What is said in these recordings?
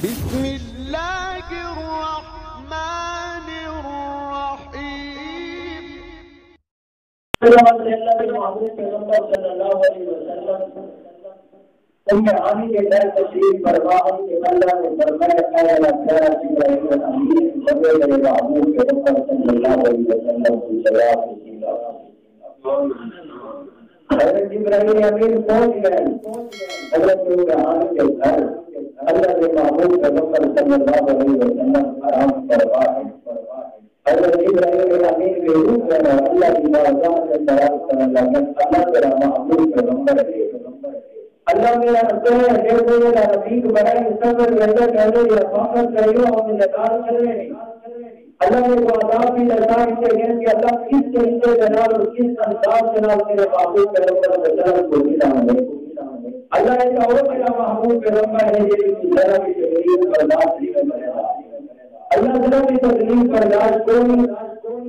بسم اللہ الرحمن الرحیم۔ اللہ محمد صلی اللہ علیہ وسلم ان کے آنے کے در تشریف فرما کہ اللہ نے فرمایا اے پیارا جبرائیل امین میرے محبوب پیغمبر صلی اللہ علیہ وسلم کی جواب دیجیے۔ حضرت جبرائیل امین پہنچ گئے حضرت روحان کے گھر، اللہ کے محبوب پیغمبر صلی اللہ علیہ وسلم آرام فرما ہے۔ حضرت جبرائیل امین کے روح میں اللہ کی بارگاہ میں بیان کرنے لگے، اللہ تیرا محبوب پیغمبر ہے، اللہ میرا رسول ہے، دیکھو میرا رفیق بڑا ہے، صبر اندر کہنے یا فاقت کریو ہم نکال کرنے۔ اللہ نے کو عذاب بھی لگا اس سے کہ اللہ کس طریقے جناب اور کس انداز جناب تیرے محبوب پیغمبر صلی اللہ علیہ وسلم کو اللہ نے کہا وہ میرا محبوب پیغمبر ہے یہ ذرا بھی تکلیف برداشت نہیں کرے گا، اللہ ذرا بھی تکلیف برداشت کوئی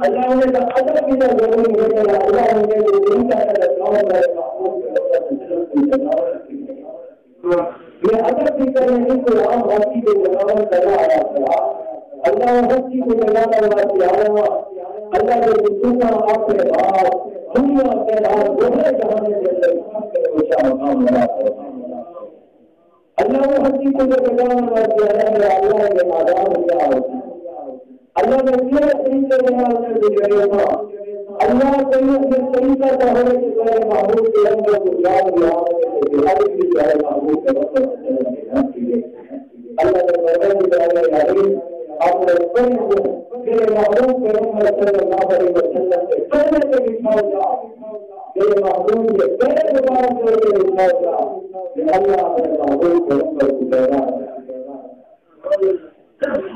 اللہ نے کہا ادب کی ضروری ہے کہ اللہ نے جو دین کا رکھنا ہے محبوب پیغمبر صلی اللہ علیہ وسلم یہ ادب کی کرنے کی کوئی عام ہستی کو بناون کرنا آیا تھا، اللہ ہستی کو بنانا ہوا آیا، اللہ کے رسول کا اپنے بعد دنیا کے بعد دوسرے جہاں کے اندر اونچا مقام ملا اللہ وہ ہستی کو بنانا ہوا اللہ کے مادام کیا ہوتا اللہ نے کیا طریقے جناب سے گزرے تھا، اللہ کو یہ طریقہ کا ہے کہ میرے محبوب کے اندر کو یاد دیا اللہ نے محبوب کے اندر اللہ نے اپنے میرے محبوب کے اندر صلی اللہ علیہ وسلم کے پہلے سے بچھاؤ جا میرے محبوب کے پہلے دوبارہ سے بچھاؤ جا کہ اللہ اپنے محبوب کے اندر کو پیدا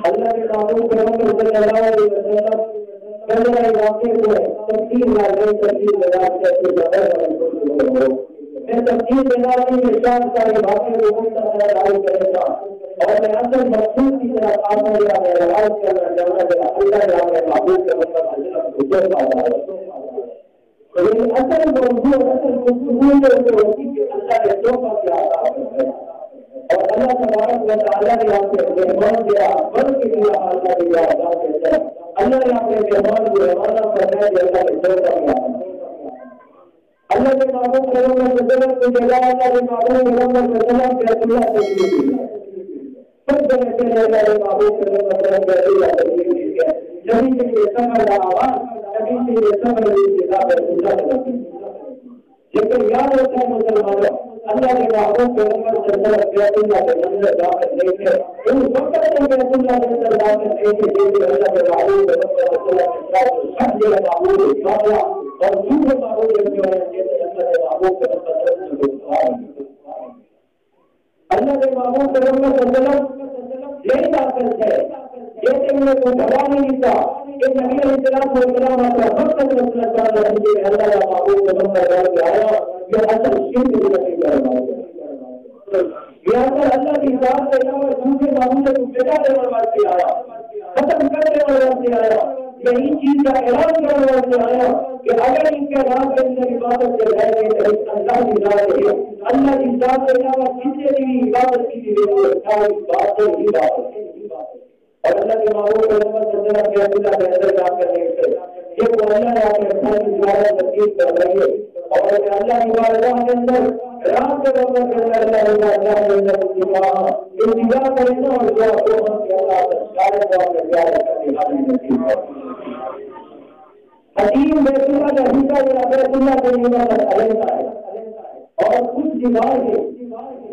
اللہ کے محبوب کے اندر صلی اللہ علیہ وسلم پہلے واقعے کو تفصیل لازم تفصیل لگا کے زیادہ میں تفصیل دینا کی ارشاد کا یہ واقعے کو بہت ڈال کرے گا اور میں اصل مقصود کی طرف آنا یا معراج کرنا چاہنا کہ اللہ نے اپنے محبوب کے مطلب حضرت کو جو پایا ہے لیکن اصل موضوع اصل گفتگو جو ہوتی کہ اللہ نے توحفہ کیا عطا ہے اور اللہ تبارک و تعالیٰ نے آپ کے مہمان دیا بل کے لیے اللہ نے یہ عطا کرتا ہے، اللہ نے اپنے مہمان کو روانہ کرنا ہے اللہ نے توحفہ کیا اللہ کے محبوب پیغمبر صلی اللہ علیہ وسلم کی جگہ اللہ کے محبوب پیغمبر صلی اللہ علیہ وسلم تشریف دی سب جگہ سے اللہ کے محبوب پیغمبر صلی اللہ علیہ وسلم تشریف دی ہے جبھی سے یہ سمجھ رہا تبھی سے یہ سمجھ رہی کتاب رسولہ کرتی لیکن یاد ہوتا ہے مسلمانوں اللہ کے محبوب پیغمبر صلی اللہ علیہ وسلم کے منظر جا کر دیکھے ان وقت میں بیت اللہ کے اندر جا کر دیکھے اللہ کے محبوب پیغمبر صلی اللہ علیہ وسلم سب جگہ محبوب اٹھایا اور دوسرے محبوب جو ہے اللہ کے محبوب پیغمبر صلی اللہ علیہ وسلم اللہ کے محبوب پیغمبر صلی اللہ علیہ وسلم یہی بات کرتے ہیں جیسے انہیں کوئی دبا نہیں تھا کہ نبی علیہ السلام اپنا وقت رسول اللہ کہ اللہ کا محبوب پیغمبر کر کے آیا یہ اصل شرک بھی نہیں کرنا یہ اصل اللہ کی ذات سے علاوہ دوسرے معبود کو بٹا دینے واسطے آیا، ختم کر دینے واسطے آیا، یہی چیز کا اعلان کرنے واسطے آیا کہ اگر ان کے نام کے اندر عبادت سے رہ گئے تو اللہ کی ذات ہے، اللہ کی ذات کے علاوہ کسی بھی عبادت کی ساری باتیں ہی بات ہے اور اللہ کے محبوب پیغمبر صلی اللہ علیہ وسلم کے اندر جا کر دیکھتے یہ کو اللہ نے اپنے خدا کی دوارہ تقسیم کر رہی ہے اور اللہ کی بارگاہ کے اندر رات کے وقت کے اندر اللہ کے اندر انتظار کرنا اور دعا کرنا کہ اللہ سارے دعا کے پیارے کرنے والی نصیب ہو حکیم بیت اللہ کا حصہ یا بیت اللہ کے لیے علیحدہ ہے اور کچھ دیوار کے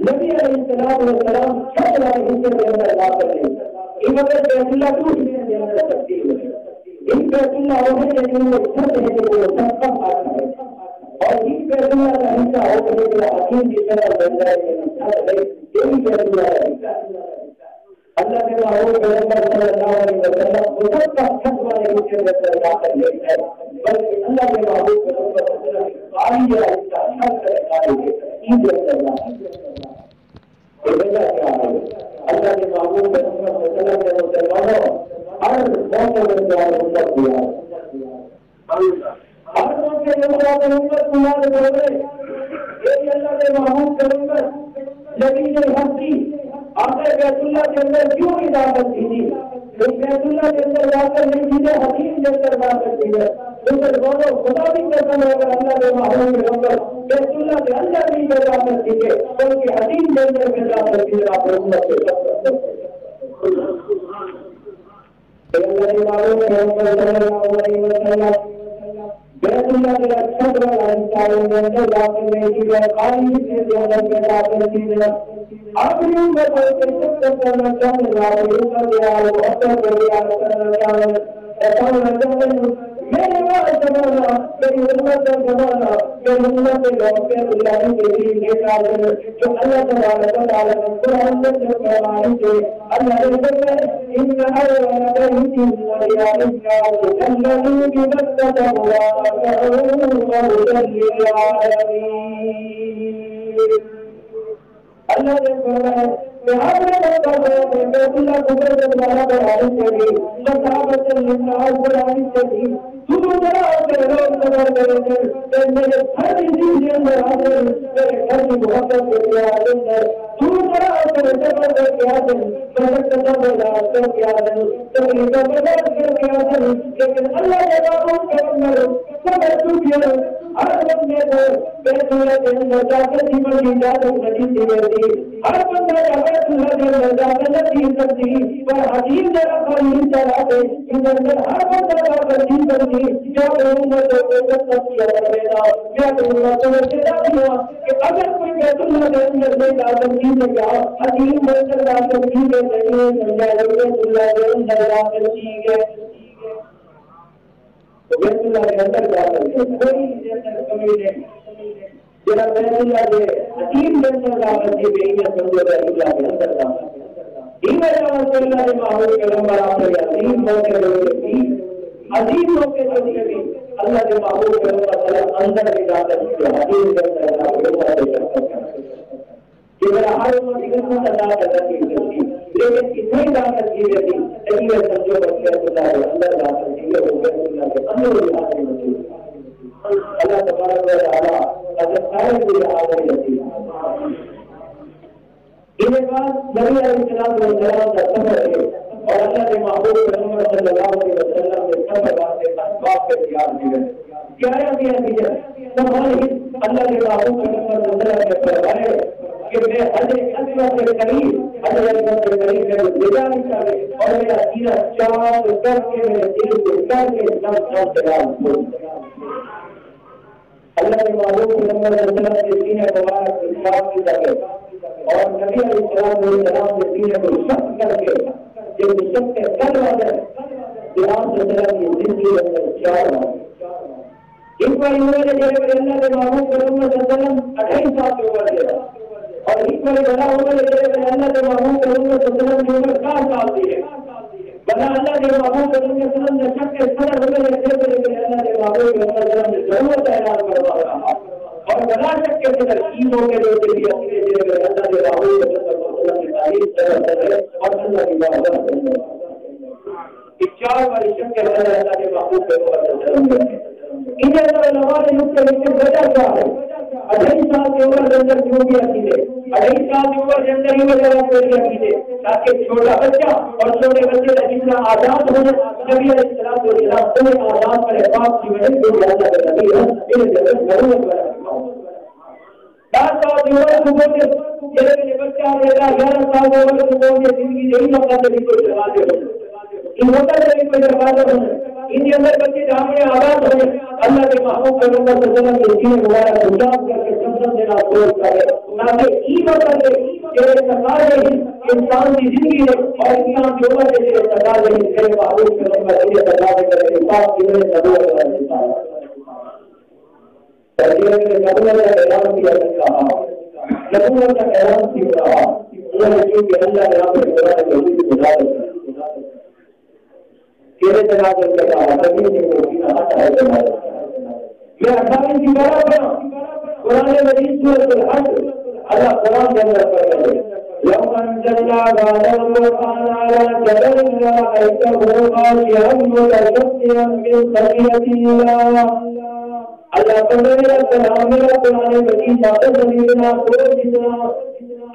نبی علیہ السلام چھت والے حصے کے اندر لا کر دیں بیت اللہ دوسرے کے اندر تقسیم ہے ان بیت اللہ وہ ہے لیکن وہ چھت ہے کہ وہ سب کم آتا ہے اور اس بیت اللہ کا حصہ ہو کہ حکیم کی طرح بن جائے کہ چھت ہے یہی بیت اللہ کا حصہ ہے اللہ کے محبوب پیغمبر صلی اللہ علیہ وسلم وہ سب کا چھت والے حصے کے اندر لا کر لیتا ہے بلکہ اللہ کے محبوب پیغمبر صلی اللہ علیہ وسلم آئی جو حصہ چھت کرے آئی ہے یہ بیت اللہ وجہ کیا ہے اللہ کے محبوب پیغمبر صلی اللہ علیہ وسلم کے مسلمانوں ہر موقع میں پیار امت دیا ہر موقع میں پیار امت تمہارے بولے یہ اللہ کے محبوب پیغمبر نبی ہستی آخر بیت اللہ کے اندر کیوں اجازت دی تھی؟ بیت اللہ کے اندر جا کر نہیں چیزیں حدیث دے کر جا سکتی ہے، اسے بولو خدا بھی قسم ہے اگر اللہ کے محروم کے اندر بیت اللہ کے اندر نہیں جا سکتی ہے تو ان کی حدیث دے کر کے جا سکتی ہے، آپ امت سے سب کرتے ہیں۔ اللہ کے معروف محمد صلی اللہ علیہ وسلم بیت اللہ کے اچھا والا انسانوں کے اندر داخل نہیں کی ہے، خالی سے جو اندر کے داخل کی ہے۔ آپ یوں میں کوئی قسم کرنا چاہتے ہیں، آپ یوں کر دیا ہے، بہت کر دیا کرنا چاہتے ہیں، ایسا ہونا چاہتے ہیں میرے بعد زمانہ، میری امت کا زمانہ، میری امت کے لوگ کے اللہ کے لیے یہ کار کریں جو اللہ تبارک و تعالی نے قرآن میں جو فرمائی تھے، اللہ نے فرمایا ان اول بیت وضع للناس الذي ببكة مباركا وهدى للعالمين۔ اللہ نے فرمایا کہ آپ نے بیت اللہ کو بڑا بڑھانے کے لیے صحابۃ للناس بڑھانے کے لیے تم ذرا کے لوگ خبر کریں کہ میرے ہر چیز کے اندر حاضر میرے گھر کی محبت کے اندر تم ذرا کے خبر کر کے حاضر برکت کا بازار کر کے حاضر تکلیف کا بازار کر کے حاضر، لیکن اللہ کے بابوں کے اندر سب چکے ہر بندے کو بیت اللہ کے اندر جا کے جیون کی اجازت نہیں دی گئی، ہر بندہ کا بیت اللہ کے اندر جا کے نہیں سکتی، پر حدیث نے رکھا نہیں چلا دے ان اندر ہر بندہ کا ترجیح کرتی کیا امتوں کو سب کیا کرنا، کیا امتوں کو سزا دیا کہ اگر کوئی بیت اللہ کے اندر نہیں جا سکتی تو کیا حدیث میں جا سکتی ہے نہیں سمجھا بیت اللہ کے اندر جا سکتی ہے تو بیت اللہ کے اندر جا سکتے کوئی کمی نہیں، جنا بیت اللہ کے حکیم کے اندر جا سکتی ہے یہ سمجھو بیت اللہ کے اندر جا سکتے اللہ کے معمول کے نمبر آپ نے عظیم موقع ہوئے عظیم موقع ہوئے اللہ کے معمول کے نمبر اندر بھی جا سکتے حدیث کے اندر کہ میرا ہر امت کتنا ادا کرنا چاہیے لیکن اتنی طاقت کی رہتی چلیے سمجھو بچے اللہ کے اندر جا سکتی ہے وہ بیت اللہ کے اندر بھی حاصل ہوتی ہے اللہ تبارک و تعالیٰ حضرت صاحب بھی حاضر رہتی ہے۔ اس کے بعد نبی علیہ السلام کا سفر ہے اور اللہ کے محبوب محمد صلی اللہ علیہ وسلم کے سفر واسطے اسباب کے تیار کیے کیا ہے اللہ کے محبوب محمد صلی اللہ علیہ وسلم نے کہ میں حضرت کے قریب میں بھیجا نہیں چاہے اور میرا سینہ چار کر کے میرے دل کو کر کے سب تیار ہو اللہ کے محبوب محمد صلی اللہ علیہ وسلم کے سینے مبارک کی صاف کی جائے اور نبی علیہ السلام کے سینے کو سخت کر کے جب سب کے کر والے امام صلی اللہ کی زندگی اندر چار ایک بار انہوں نے جب اللہ کے محبوب محمد صلی اللہ علیہ وسلم 28 سال کی عمر دیا اور ایک بار بڑا عمر جب اللہ کے محبوب محمد صلی اللہ علیہ وسلم کی عمر 60 سال کی ہے بنا اللہ کے محبوب صلی اللہ علیہ وسلم نے شک کے صدر ہونے لگے تھے لیکن اللہ کے محبوب صلی اللہ علیہ وسلم نے ضرورت اعلان کروا رہا اور بنا شک کے صدر عیدوں کے جو کے لیے اپنے جگہ اللہ کے محبوب صلی اللہ علیہ وسلم کی تعریف کرتے ہیں اور اللہ کی بات کرتے ہیں کہ چار بار شک کے صدر اللہ کے محبوب صلی اللہ علیہ وسلم انہیں اندر علماء نے نقطہ لکھے وجہ کیا ہے 28 سال کی عمر کے اندر کیوں بھی عقیدے 28 سال کی عمر کے اندر ہی وجہ کوئی عقیدے تاکہ چھوٹا بچہ اور چھوٹے بچے کا جتنا آزاد ہو نبی علیہ السلام کو انہیں آزاد پر احباب کی وجہ سے زیادہ کر نبی ہے انہیں ضرورت ضرورت بڑھا 10 سال کی عمر کو بولتے یہ بچہ میرا 11 سال کی عمر کو بولتے زندگی یہی موقع سے بھی کوئی دروازے ہو ان موقع سے بھی کوئی دروازے ہو ان کے اندر بچے جامعے آباد ہوئے اللہ کے محبوب محمد صلی اللہ علیہ وسلم کے سینے مبارک گزار کر کے سمجھ دینا کوشش کرے تاکہ یہ موقع سے کہ تقاضے ہی انسان کی زندگی ہے اور انسان کی عمر کے لیے تقاضے ہی میرے محبوب محمد کے لیے تقاضے کرے انصاف کی وجہ سے ضرورت ہے نبوت کا اعلان کیا رہا نبوت کا اعلان کیا رہا انہوں نے چونکہ اللہ کے نام سے قرآن مجید گزارش کیسے تناظر کر رہا کبھی نہیں ہوگی نہ آتا ہے تناظر میں 28 کی بارہ پڑھا قرآن مجید سورۃ الحج اللہ قرآن کے اندر پڑھ رہے لو انزلنا هذا القرآن على جبل لرأيته خاشعا متصدعا من خشية الله اللہ کو میرا کلام میرا قرآن مجید واپس زمین کو جتنا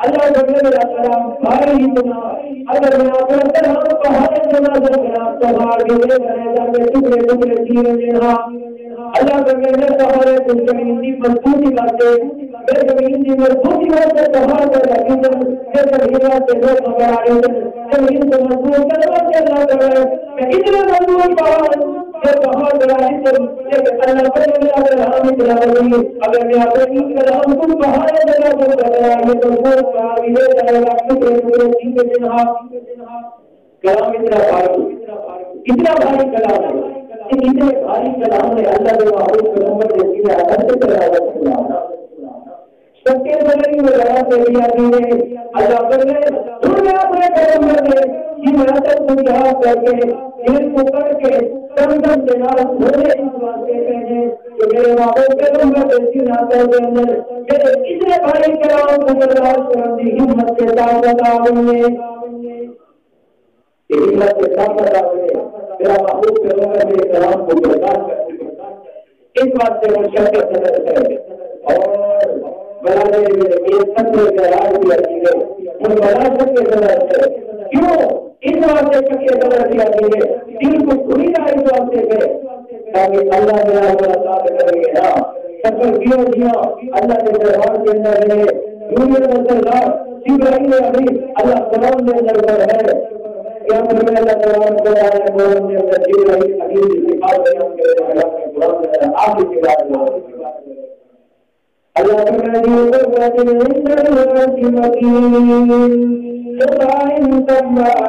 اللہ جل وعلا بھائی اتنا اگر میں آپ کرتا ہوں پہاڑ جنازہ میں آپ پہاڑ گرے بنے جاتے ٹکڑے ٹکڑے چیرے دینا اللہ کا میرے سہارے تم زمین کی مضبوطی لاتے میرے زمین کی مضبوطی لاتے پہاڑ پر لگی میرے زمین سے لوگ مگر آئے زمین کو مضبوط کرنا کے اللہ کرے کہ اتنے مضبوط پہاڑ یہ پہاڑ بڑھائی لیکن اللہ پر اگر ہم اتنا نہیں اگر میں آپ کلام کو پہاڑ جگہ کو بتائیے تو وہ پہاڑ یہ جائے گا ٹکڑے ٹکڑے چیزیں جنہا کلام اتنا بھاری کلام ہے اتنے بھاری کلام ہے اللہ کے معروف پیغمبر جیسی ہے اللہ سے کلام سب کے بغیر میں لگا سے لیا دینے اللہ پر نے دنیا اپنے پیغمبر نے یہ مرتب کو جہاں کر کے دل کو کر کے سمجھن کے نام بھولے اس واسطے کہنے کہ میرے معروف پیغمبر جیسی ناطر کے اندر میرے اتنے بھاری کلام کو برداشت کرنے کی ہمت کے ساتھ بتا ہوئے ہمت کے ساتھ بتا ہوئے میرا محبوب پیغمبر میرے کلام کو برداشت کرتے اس بات سے وہ شرکت ہے اور بلانے میں ایک سطر قرار دیا ہے وہ بلا سکتے ضرورت ہے کیوں اس بات سے شکے ضرورت دیا ہے دل کو کھلی نہ اس واسطے پہ تاکہ اللہ میرا ملاقات کریں گے نا سفر کیوں دیا اللہ کے دربار کے اندر ہے دنیا مسلح جبرائیل امین اللہ سلام کے اندر پر ہے کیا میں اللہ تعالیٰ کو آیا قرآن میں اندر جبرائیل امین کی صفات بیان کرے اللہ کے قرآن میں آخر کی بات اللہ تعالیٰ نے فرمایا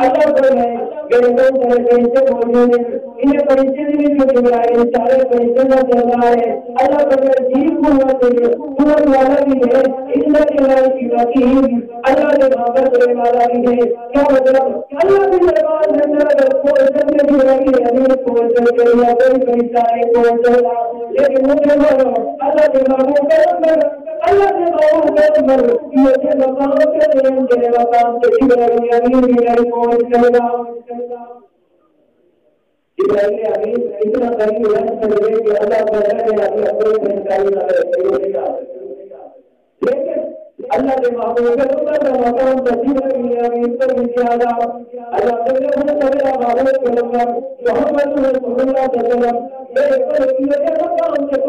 اللہ فرمائے میرے بہت سارے فرشتے موجود ہیں انہیں فرشتے بھی جو جبرائیل سارے فرشتے کا دربار ہے اللہ فرمائے جیب قوت ہے قوت والا بھی ہے اتنا کی وکیل اللہ کے بابر کرنے والا بھی ہے کیا مطلب اللہ کے دربار میں اندر کوئی سب میں جبرائیل امین کوئی چل کے یا کوئی فرشتہ ہے کوئی چلا لیکن مجھے اللہ کے بابر پیغمبر اللہ کے بابر پیغمبر یہ سے مقام کے دین کے مقام کے جبرائیل امین بھی ہے کوئی چلا جبرائیل امین اتنا قریب ہے کہ اللہ تعالی نے اپنے انسانی نہ لیکن اللہ کے محبوب کا مقام جبرائیل امین پر زیادہ اللہ تعالی نے میرا محبوب پیغمبر محمد رسول اللہ صلی اللہ علیہ وسلم میرے پر یہ مقام کے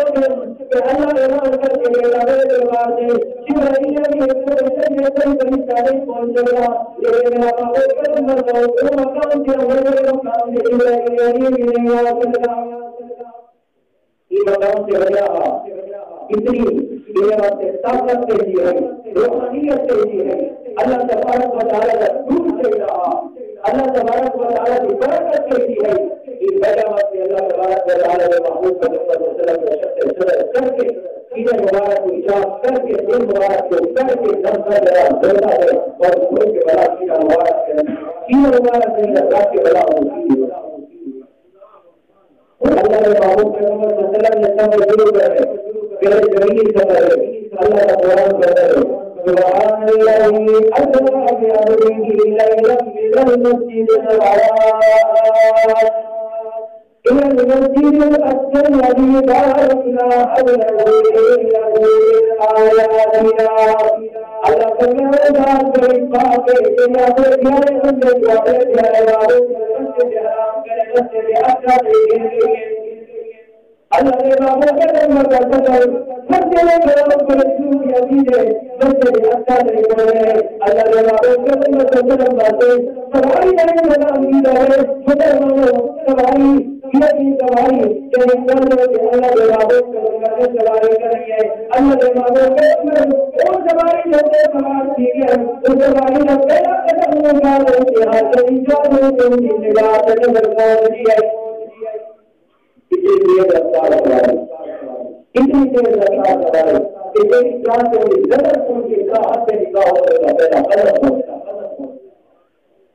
کہ اللہ اعلان کر کے میرے دربار سے جبرائیل امین کو کوئی فرشتہ پہنچ گیا لیکن میرا محبوب پیغمبر کو مقام کے مقام سے جبرائیل امین نہیں آ سکتا یہ مقام سے وجہ اتنی یہ بات طاقت سے دی ہے روحانیت سے دی ہے اللہ تبارک و تعالی کا نور سے رہا اللہ تبارک و تعالی کی برکت سے دی ہے اس وجہ سے اللہ تبارک و تعالی نے محمود صلی اللہ علیہ وسلم کو شرط کر کے ادھر مبارک کو ایجاد کر کے دل مبارک کو کر کے نظر لگا دیتا ہے اور خود کے بلا سیدھا مبارک ہے یہ مبارک نہیں اللہ کے بلا ہوتی ہے اللہ نے محمود پیغمبر صلی اللہ علیہ وسلم نے شروع کر میرے زمین سفر ہے اللہ کا قرآن کہتا ہے سبحان اللہ اسرا بعبده ليلا من المسجد الحرام إلى المسجد الأقصى الذي باركنا حوله لنريه آياتنا اللہ فرماتا ہے کہ پاک ہے کہ یہ پیارے بندے پیارے پیارے والے مسجد حرام کے راستے میں آقا دے اللہ نے بابا کے نمبر کا سفر مسجد حرام پر رسول یزید مسجد اقصی سے کرے اللہ نے بابا کے نمبر کا سفر باتیں سواری نہیں بنا دی ہے مسلمانوں سواری یہ سواری کہ انسان کے اللہ کے بابا کے نمبر سے سواری کریں گے اللہ نے بابا کے نمبر اور سواری جیسے سوار کی ہے اس سواری کا پہلا قدم ہوگا کہ ہاتھ سے انسان کو نگاہ سے نظر پہنچ دیا اتنی دیر رفتار سواری اتنی دیر رفتار سواری کہ ایک جان سے زبر ان کی راحت سے نکاح ہوتا پہلا قدم ہوتا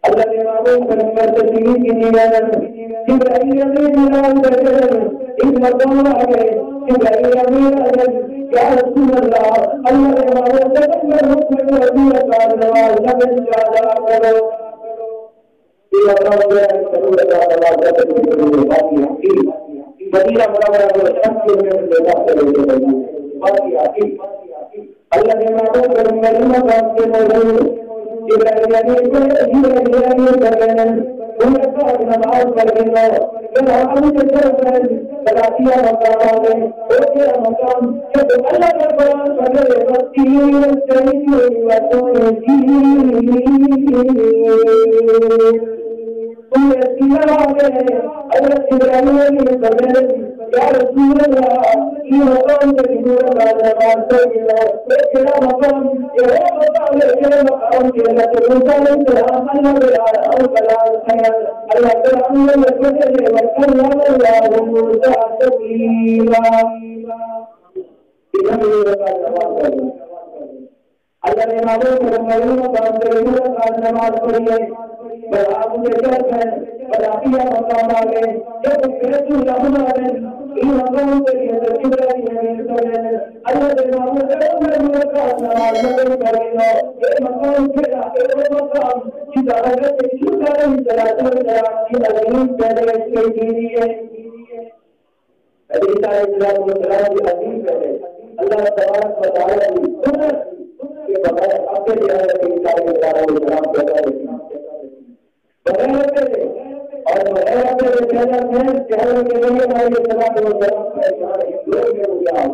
اللہ نے معلوم پیغمبر تسلیم کی نیمت جبرائیل امین اعلان کرتے ہیں اس مقام آ گئے جبرائیل امین اعلان یا رسول اللہ اللہ نے معلوم پیغمبر حکم رضی اللہ نواز نبی جادا کرو یہ اللہ کے رسول اللہ صلی اللہ علیہ وسلم مدینہ منورہ کو شمس کے میں دیتا ہے باقی حقیقت اللہ نے معلوم کروں میری مقام کے موضوع نماز پڑھ لینا جب ہم کے بلاتیا مقام آ گئے وہ تیرا مقام جب اللہ کا قرآن پڑھے حضرت ابراہیم یا رسول اللہ یہ مقام کے نماز تیرا مقام یہ مقام ہے تیرا مقام کے اللہ کے موسیٰ علیہ السلام اللہ تعالیٰ نے وکلم اللہ موسیٰ تکلیما اللہ نے مقام کے نماز پڑھی ہے آپ مجھے شرط ہے بلاتیا مقام آ گئے جب رسول اللہ ان مقاموں کے لیے اللہ کے محمد نماز کرے گا یہ مقام پھر مقام جس حضرت اللہ تبارک و تعالیٰ کی سنت کے بغیر اپنے اور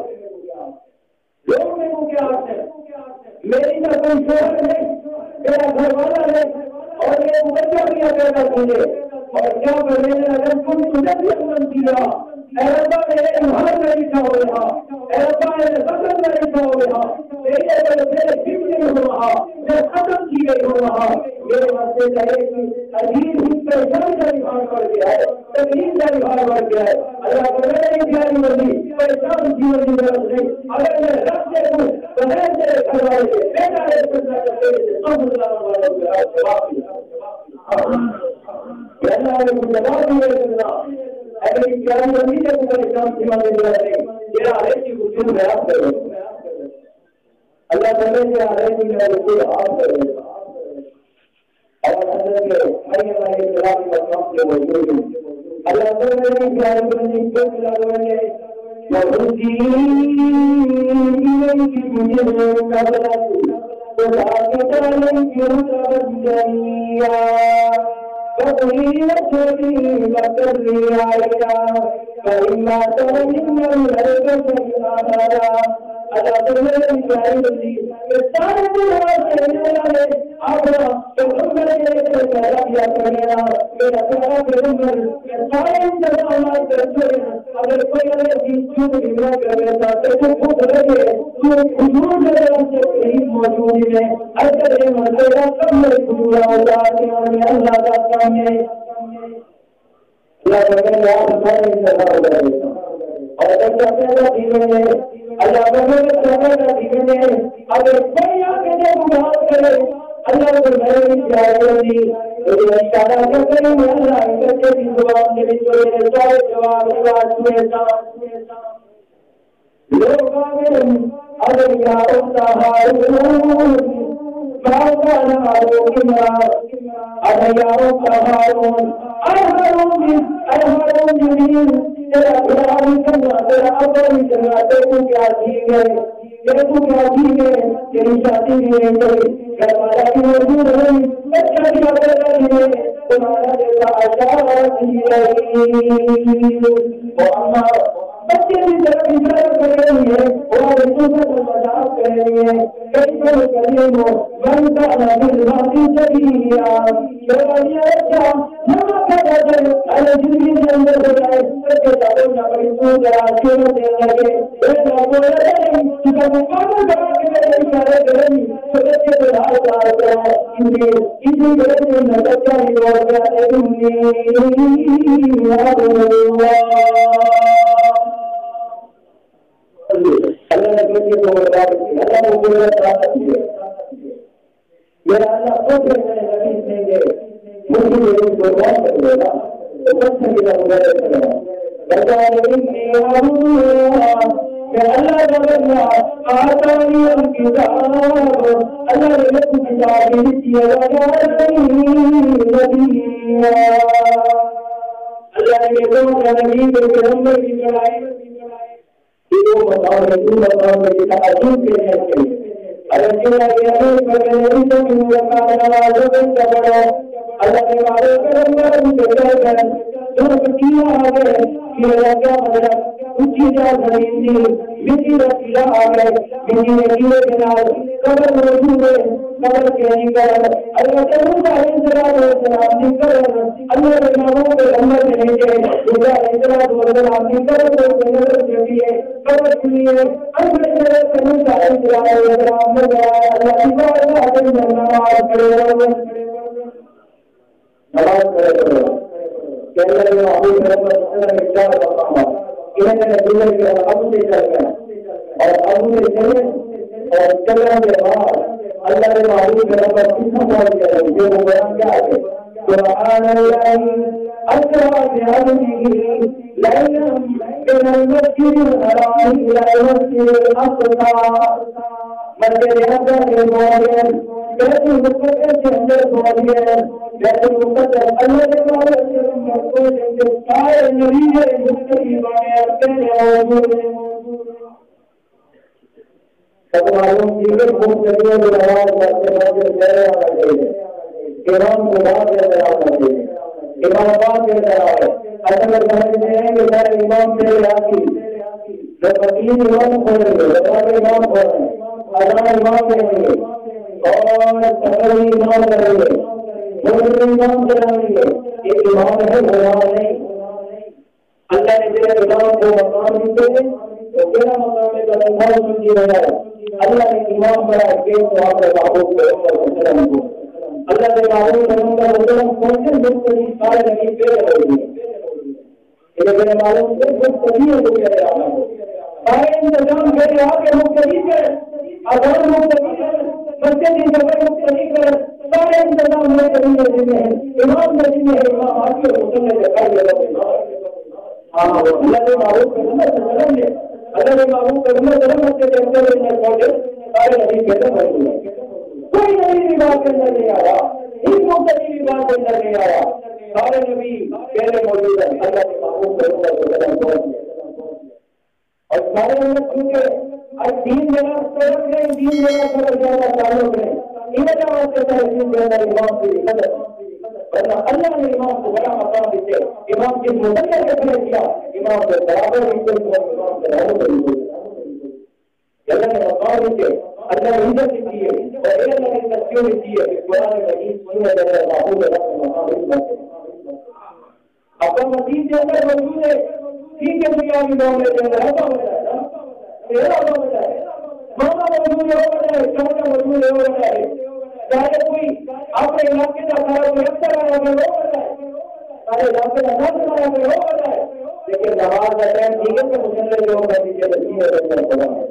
لوگ میں وہ کیا ہے میری نہ کوئی شوہر نہیں میرا گھر والا ہے اور یہ بچہ بھی پیدا کیے اور کیا کریں اگر تم تجھے بھی عمل کیا ایسا میرے گھر میں لکھا ہو رہا ایسا میرے وطن میں لکھا ہو رہا میرے دل نہیں ہو رہا میں ختم کی گئی ہو رہا میرے واسطے چاہے کہ عجیب ہی پریشانی کا نبھان پڑ گیا ہے تکلیف کا نبھان پڑ گیا ہے اللہ کو میں نہیں پیاری بندی پریشان جیون کی ضرورت نہیں اگر میں رکھ دے دوں تو میں تیرے گھر والے سے بیٹا ہے سننا کرتے ہیں سب اللہ والوں کے رات سے واپس اللہ نے کچھ جواب دیا کرنا اگر یہ پیاری بندی سے کوئی پریشان جیون کی ضرورت نہیں میرا ہر ایک کی گفتگو میں آپ کروں اللہ تعالیٰ سے آ رہے ہیں میرے کو آپ کریں اور حضرت مریم علیہ السلام کے مقام سے موجود ہیں اللہ تعالیٰ نے پیارے بندے کو بلایا ہے وَهُدِي إِلَيْكِ بِجِذْعِ النَّخْلَةِ تُسَاقِطُ عَلَيْكِ رُطَبًا جَنِيًّا فَكُلِي وَاشْرَبِي وَقَرِّي عَيْنًا فَإِمَّا تَرَيِنَّ مِنَ الْبَشَرِ أَحَدًا اللہ تعالیٰ نے پیاری بندی کہ سارے دنیا سے والے آگرہ کہ ہم میرے پیدا کیا کرنا میرا پیارا پیغمبر کہ سارے انتظامات کرتے ہیں اگر کوئی اگر چیز چھوٹ نگرہ کر لیتا تو خود رہے تو حضور میرے سے قریب موجود ہے اگر یہ مرتبہ سب میں حضورہ ہوتا ہے اور میں اللہ کا کام ہے اللہ تعالیٰ آپ ہمارے انتظار ہو رہے ہیں اور اگر چاہتے ہیں دینے میں اللہ کا دیکھیں گے اگر کوئی آگے دے گناہ کرے اللہ کو میرے پیارے دی مجھے اشارہ کرتے ہیں اللہ کے بھی زبان کے جو میرے سارے جواب آواز میں تھا لوگ آگے اگر یارو تہارون ماذا نارو کمرا اگر یارو تہارون ارحرون جميل تیرا بھرائی کرنا تیرا ابرائی کرنا تیرے کیا ٹھیک ہے تیرے کو کیا ٹھیک ہے تیری شادی بھی نہیں چلی گھر والا بھی موجود ہے بچہ بھی پیدا ہے تمہارا جیسا اشارہ کی رہی محمد بچے بھی طرف اشارہ کر رہی ہے اور رسول کو مذاق کر رہی ہے کئی پر کرنے کو من کا نبی باقی سبیلیا شرعیہ اچھا نمہ کا جاتے اللہ زندگی کے اندر ہو جائے بچے جاتے نہ بڑی سوچ رہا کیوں دے لگے ایک رابطہ رہے جسا مقابل کرا کے میرے اشارے کریں تو بچے کو ڈھال جاتا ہے اسی وجہ سے نتکہ ہی بول جاتے اللہ نے بچے کو بتا دی اللہ نے پورا طاقت دی میرا اللہ خود میرے نبی دیں گے مجھے یہ قربان کر دے گا تو بچے کی ضرورت کرے گا بجائے کہ اللہ جلنا آتانی الکتاب اللہ نے لکھ کتابی کیا اللہ نے یہ دو نبی کے پیغمبر کی چڑھائی دو مقام میں کتنا عجیب کے ہیں اگر چلا گیا نہیں پر نہیں تو میرا کام نواز کا بڑا اللہ کے بارے کرنا مجھے کہہ جو کیا ہے کہ کیا مطلب اونچی جا زمین دی مٹی کا کیڑا آ گئے مٹی کے کیڑے کے نال قبر موجود ہے قبر کے نہیں کر اللہ کے السلام نہیں کر اللہ کے ناموں کے اندر نہیں ہے السلام نہیں کر تو نظر چلی ہے قبر کے لیے اندر سے السلام اللہ کی بات ہے نماز پڑھو نماز پڑھو کہ اللہ نے ابو بکر نے کیا کہا انہوں نے دنیا کے ابو سے چل گیا اور ابو سے چلے اور چلنے کے بعد اللہ نے معلوم کرا پر کتنا بول گیا جو وہ بیان کیا ہے سبحان اللہ اسرا بعبده ليلا من المسجد الحرام الى المسجد الاقصى مسجد الاقصى کے بارے جیسے مقدس کے اندر بولی ہے جیسے مقدس اللہ کے بارے میں کوئی سارے نبی ہے مستقی بارے کہنے موجود سب معلوم چیزیں خوب چلیے جو نماز پڑھتے وقت چہرے آنا چاہیے امام کو بات نظر آنا چاہیے امام بات نظر آئے اصل سمجھتے ہیں کہ سارے امام چہرے آتی جو وکیل امام کھولیں گے سارے امام کھولیں گے اذان امام کریں گے اور تقریر امام کریں گے موضوع امام کریں گے ایک امام ہے غلام نہیں اللہ نے تیرے امام کو مقام دیتے تو تیرا مقام ہے تو اللہ سنجی رہا ہے اللہ نے امام بڑا کہ تو آپ نے محبوب کو اللہ نے معلوم کروں کا وسلم کون سے مختلف سارے نبی پیدا ہوئے ہیں میرے معلوم سے مختلف ہو گیا سارے انتظام میرے یہاں کے مختلف ہے اذان مختلف ہے مسجد کی جگہ مختلف ہے سارے انتظام مختلف ہیں امام نبی میں امام آتی ہے مسلم نے دکھائی دیا ہاں اللہ نے معلوم کرنا وسلم نے اللہ نے معلوم کرنا وسلم کے اندر میں پہنچے سارے نبی پیدا ہوئے کوئی نبی بھی بات کرنا نہیں آیا ایک مختلف بھی بات کرنا نہیں آیا سارے نبی پہلے موجود ہیں اللہ کے معلوم کرنا وسلم پہنچ اور سارے لوگ کیونکہ آج 3 جگہ سبق نہیں 3 جگہ سبق زیادہ تعلق نہیں یہ جگہ سے تحصیل دینا امام کی قدر ورنہ اللہ نے امام کو بڑا مقام دیتے امام کی مدد سے کھڑے کیا امام کے برابر امام کے رہنے اللہ نے مقام دیتے اللہ نے عزت دی ہے اور اللہ نے تسکین دی ہے کہ قرآن مجید سننے جیسے معبود اللہ کے مقام اپنا مزید کے اندر موجود ہے ٹھیک ہے دنیا کی معاملے کے اندر ایسا ہوتا ہے نا تیرا ہوتا ہے مانا موجود ہے ہوتا ہے چاہتا موجود ہے ہوتا ہے چاہے کوئی اپنے علاقے کا سارا کوئی اکثر آیا میں ہو ہوتا ہے سارے علاقے کا نظر آیا میں ہو ہوتا ہے لیکن نماز کا ٹائم ٹھیک ہے تو مسلم لوگوں کا نیچے رسی ہے رسول خدا ہے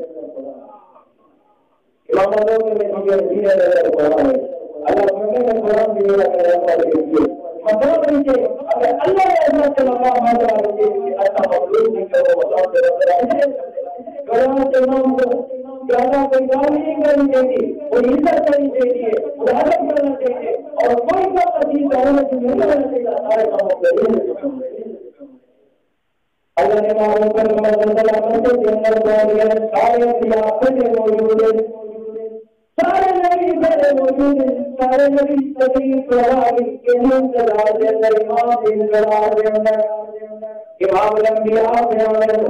امام لوگوں میں نیچے رسی ہے رسول خدا ہے اللہ سننے میں قرآن بھی میرا کہہ رہا ہے مطلب نیچے اگر اللہ نے ایسا سے مقام حاصل آنے کے ایسا مخلوق نہیں کہ وہ مقام سے رسول ہے قرآن کے امام کو زیادہ کوئی گالی نہیں کرنی چاہیے کوئی عزت کرنی چاہیے مداحت کرنا چاہیے اور کوئی کا عزیز ہونے سے نہیں کرنا چاہیے سارے کاموں کے لیے اللہ نے معلوم کر مسجد کے اندر پہنچ سارے ضیافتیں موجود ہیں سارے نبی بڑے موجود ہیں سارے نبی تشریف لائے کے انتظار کے اندر امام کے انتظار کے اندر امام الانبیاء کے اندر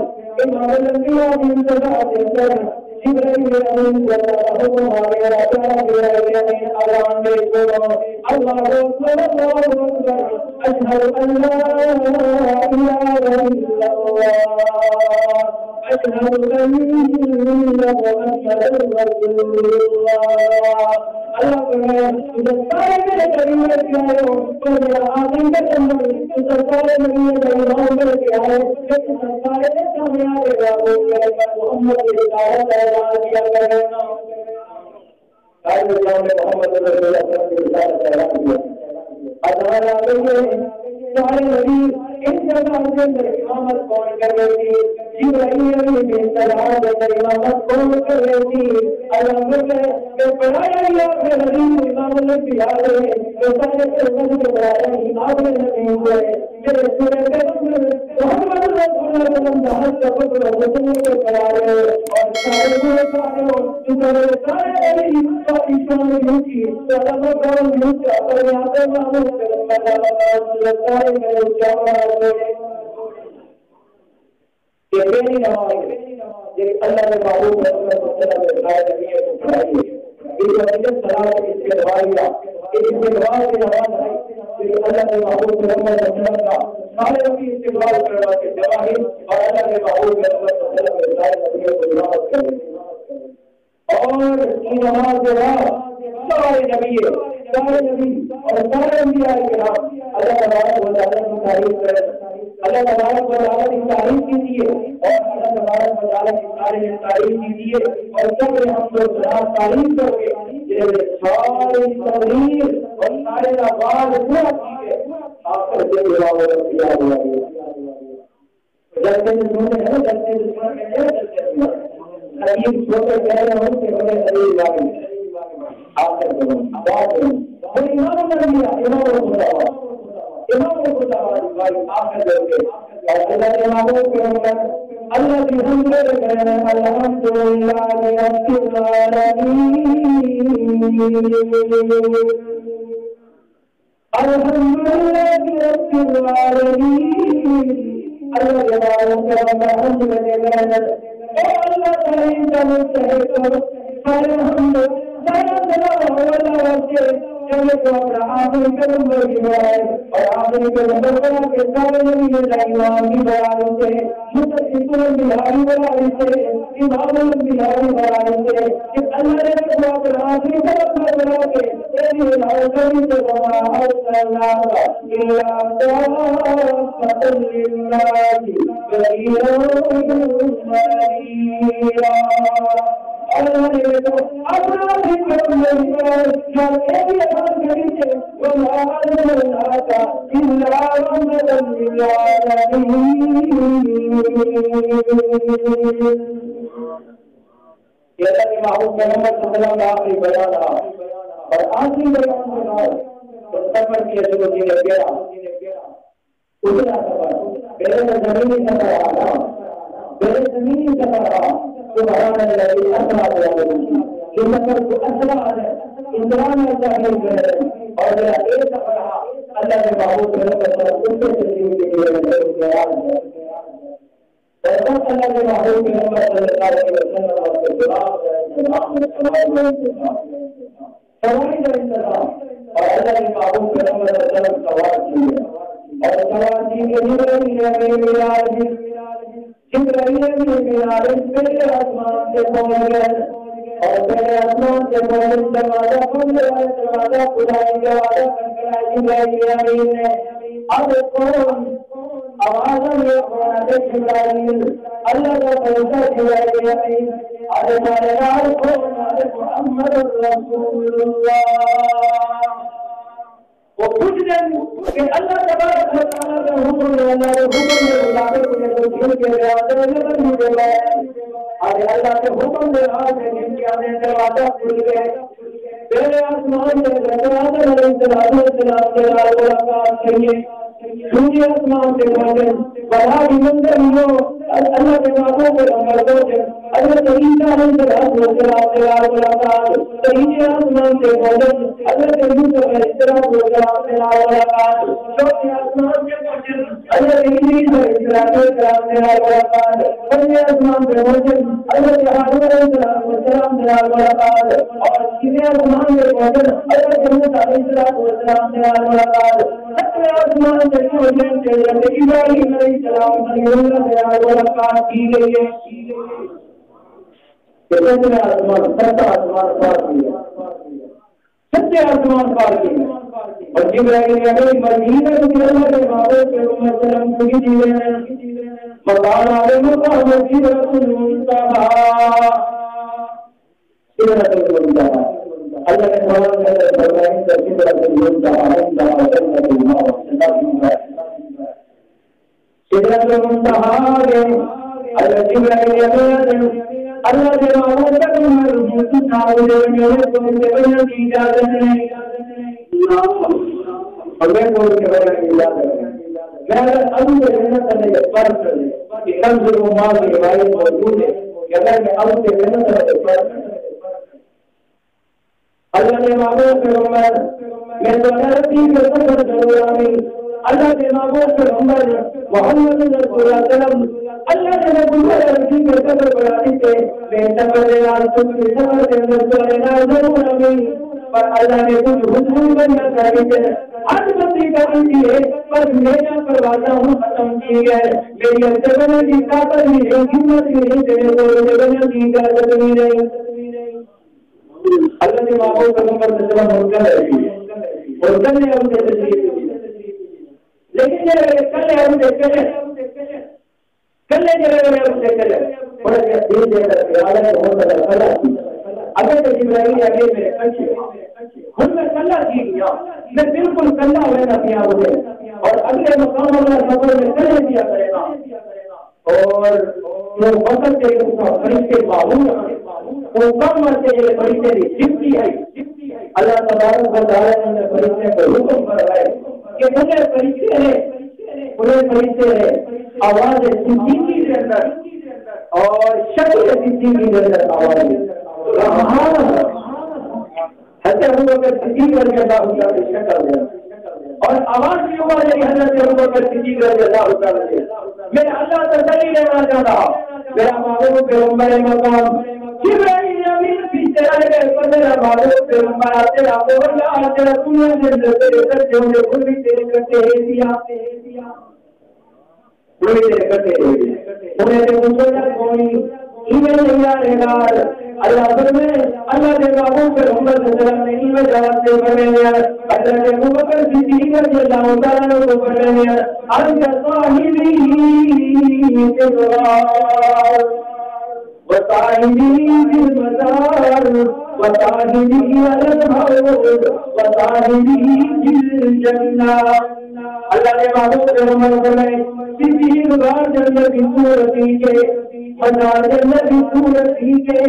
امام الانبیاء کے انتظار کے اندر جبرائیل امین صلی اللہ علیہ وسلم اذان میں بولو اللہ اکبر اشہد ان لا الہ الا اللہ اشہد ان محمد رسول اللہ اللہ فرمایا سارے میرے کریمے کے آئے ہو تو میرا آدم کے اندر سارے نبی کے امام کے آئے سارے نے سامنے آئے گا وہ محمد کی رسالت اعلان کیا کرے گا سارے اسلام نے محمد رسول اللہ کی رسالت اعلان کیا اذان آ گئی ہے سارے نبی ان جگہ کے اندر امامت کون کر رہی تھی؟ جبرائیل بن سلام کے اندر امامت کون کر رہی تھی؟ الحمدللہ کہ پڑھایا یا پھر حدیث امام الانبیاء ہے کہ سارے کے وقت کے بڑھایا امام النبی ہوئے کہ رسول محمد رسول اللہ صلی اللہ علیہ وسلم جہاز کا فکر وزن کے قرار ہے اور سارے ہوئے سارے سارے ایشان یوکی تو اللہ کرم یوکی اور یہاں پر معمول کرم سارے میرے جواب یہ پہلی نماز یہ اللہ کے معبود صلی اللہ علیہ وسلم نے سارے نبی کو پڑھائی ہے اس وجہ صلاۃ اس کے دعائیا اس کے دعائے کی نماز ہے کہ اللہ کے معبود صلی اللہ علیہ وسلم کا سارے نبی استقبال کروا کے دعائیں اور اللہ کے معبود صلی اللہ علیہ وسلم نے سارے نبی کو دعوت کریں اور یہ نماز کے بعد سارے نبی اور سارے انبیاء کرام اللہ تبارک و تعالیٰ کی تعریف کریں اللہ تبارک و تعالیٰ کی تعریف کیجیے اور اللہ تبارک و تعالیٰ کی سارے تعریف کیجیے اور سب ہم لوگ تعریف کر کے سارے تقریر اور سارے آواز پورا کیجیے آپ کا جب جلتے سنتے ہیں جلتے حکیم چھوٹے کہہ رہے ہوں کہ ہمیں علی لاگی آپ کا بات کروں اور امام الانبیاء امام الخلفاء بھائی آپ کا جلتے اور اللہ کے معبود کے اندر اللہ کی حمد کریں الحمدللہ رب العالمین الحمدللہ رب العالمین اللہ کے بارے میں حمد کریں اللہ تعالی کا مستحق سارے حمد سارا ثنا اللہ کے چلے تو اپنا آخری کرم بڑی ہے اور آخری کرم بڑا کے سارے نبی امام کی بیان سے متصدیقون بہاری بیان سے امام الانبیاء بیان سے کہ اللہ نے تو اپنا آخری کرم بڑا کے تیری الہی سے وما ارسلناک الا کافۃ للناس بشیرا ونذیرا اللہ نے تو اپنا بھی کرم بڑا ہر ایک امام کری سے وما ارسلناک الا رحمۃ للعالمین یہ اللہ کے محبوب محمد صلی اللہ علیہ وسلم کا آخری بیان رہا اور آخری بیان کے بعد سفر کی اصل ہوتی ہے گیا اتنا سفر پہلے تو زمینی سفر رہا پہلے زمینی سفر رہا سبحان اللہ اسرا یہ سفر کو اسرا ہے انسان میں ظاہر ہے اور میرا ایک سفر رہا اللہ کے محبوب محمد صلی اللہ علیہ وسلم کے تسلیم کے لیے بیان ہے اور اللہ کے محبوب محمد صلی اللہ علیہ وسلم اور کے جواب سواری کا انتظام اور اللہ کے محبوب محمد صلی اللہ علیہ وسلم سوار کیے اور سوار کی کے جبرائیل پہلے آسمان سے پہنچ گئے اور پہلے آسمان سے پہنچ دروازہ بند ہے دروازہ خدائی دروازہ کنکرائی جبرائیل امین نے اب کون آواز میں جبرائیل اللہ کا پیسہ جبرائیل امین ارے ہمارے نال کون ارے محمد رسول اللہ وہ کچھ دن کہ اللہ تبارک و تعالیٰ کا حکم ہے اللہ کے حکم کے مطابق انہیں تو جن کے دروازے نظر نہیں دے گئے ارے اللہ کے حکم کے ہاتھ میں جن کے آنے دروازہ کھل گئے پہلے آسمان سے دروازہ علیہ السلام کے ملاقات کریے دوسرے آسمان سے پہنچے بڑا بھی منظر ہو اللہ کے بابوں کے نمبر پہنچے حضرت عیسیٰ علیہ السلام ملاقات تیسرے آسمان سے پہنچے حضرت یوسف علیہ السلام ملاقات چوتھے آسمان سے پہنچے حضرت ادریس علیہ السلام ملاقات پنجے آسمان سے پہنچے حضرت ہارون علیہ السلام ملاقات اور چھٹے آسمان سے پہنچے حضرت موسیٰ علیہ السلام ملاقات ساتویں آسمان سے پہنچے حضرت ابراہیم علیہ السلام ملاقات کی گئی ہے سچے آسمان سچا آسمان پار کیا سچے آسمان پار کیا اور جبرائیل امین مدینہ منورہ کے بابے کے مسلم کی جیوے ہیں مقام عالم کا سدرۃ المنتہا سدرۃ المنتہا اللہ نے قرآن میں فرمایا ہے سدرۃ المنتہا عند جنۃ المأوى سدرۃ المنتہا گئے اللہ جبرائیل امین اللہ کے معبود کا تمہارے کی تعالی میرے کو بیان کی اجازت نہیں اور میں کو بیان کی اجازت نہیں میں ابو کے جنت میں فرض ہے کہ کنز المال کی روایت موجود ہے کہ اگر میں ابو کے جنت میں فرض اللہ کے معبود پیغمبر میں تو نبی کے سفر ضرور اللہ کے معبود پیغمبر محمد صلی اللہ علیہ وسلم اللہ نے نبی کے سفر بڑھانے سے میں سفر دے رہا ہوں کہ سفر کے اندر چلنا ضرور نہیں پر اللہ نے کچھ حکم بنا کر ہر بندی کرنی ہے پر میرا پروازہ ہوں ختم کی گئے میری اجبنے کی طاقت نہیں ہے ہمت نہیں تیرے کو اجبنے کی اجازت نہیں رہی اللہ نے معبود پیغمبر صلی اللہ علیہ وسلم اور کل نے ہم سے تشریف لیکن یہ کل ہم سے کل نے اور دل دے کر پیارا بہت بڑا خلا اگر تو جبرائیل آگے میرے پیچھے ہم میں کلا کی گیا میں بالکل کلا ہونا کیا مجھے اور اگلے مقام والا سفر میں کلے دیا کرے گا اور وہ وقت کے فرشتے معلوم وہ کم مرتے یہ فرشتے کی جبتی ہے اللہ تبارک و تعالی نے فرشتے کو حکم فرمائے کہ بڑے فرشتے ہیں بڑے فرشتے ہیں آواز صدیقی کے اندر اور شکل صدیقی کے اندر آواز حضرت ابو بکر صدیق رضی اللہ تعالی شکل ہے اور آواز کی عمر ہے حضرت ابو بکر صدیق رضی اللہ تعالی میں اللہ تسلی لینا چاہتا میرا معبود پیغمبر مقام جبرائیل امین پیچھے رہ گئے پر میرا معبود پیغمبر آتے آپ اللہ تیرا دنیا کے اندر تیرے کرتے ہوئے خود بھی تیرے کرتے ہیں دیا پوری تیرے کرتے ہیں انہیں سے پوچھو کوئی ایمین نہیں آئے گا اللہ فرمے اللہ کے معبود پیغمبر صلی اللہ علیہ وسلم نے ایمین جواب سے فرمایا حضرت ابو بکر صدیق رضی اللہ تعالی عنہ کو فرمایا انت صاحبی تدرار وصاحبی فی المزار وصاحبی علی الحوض وصاحبی فی الجنہ اللہ کے معبود پیغمبر فرمائے صدیق غار جنت کی صورتی کے ہزار جنت کی صورتی کے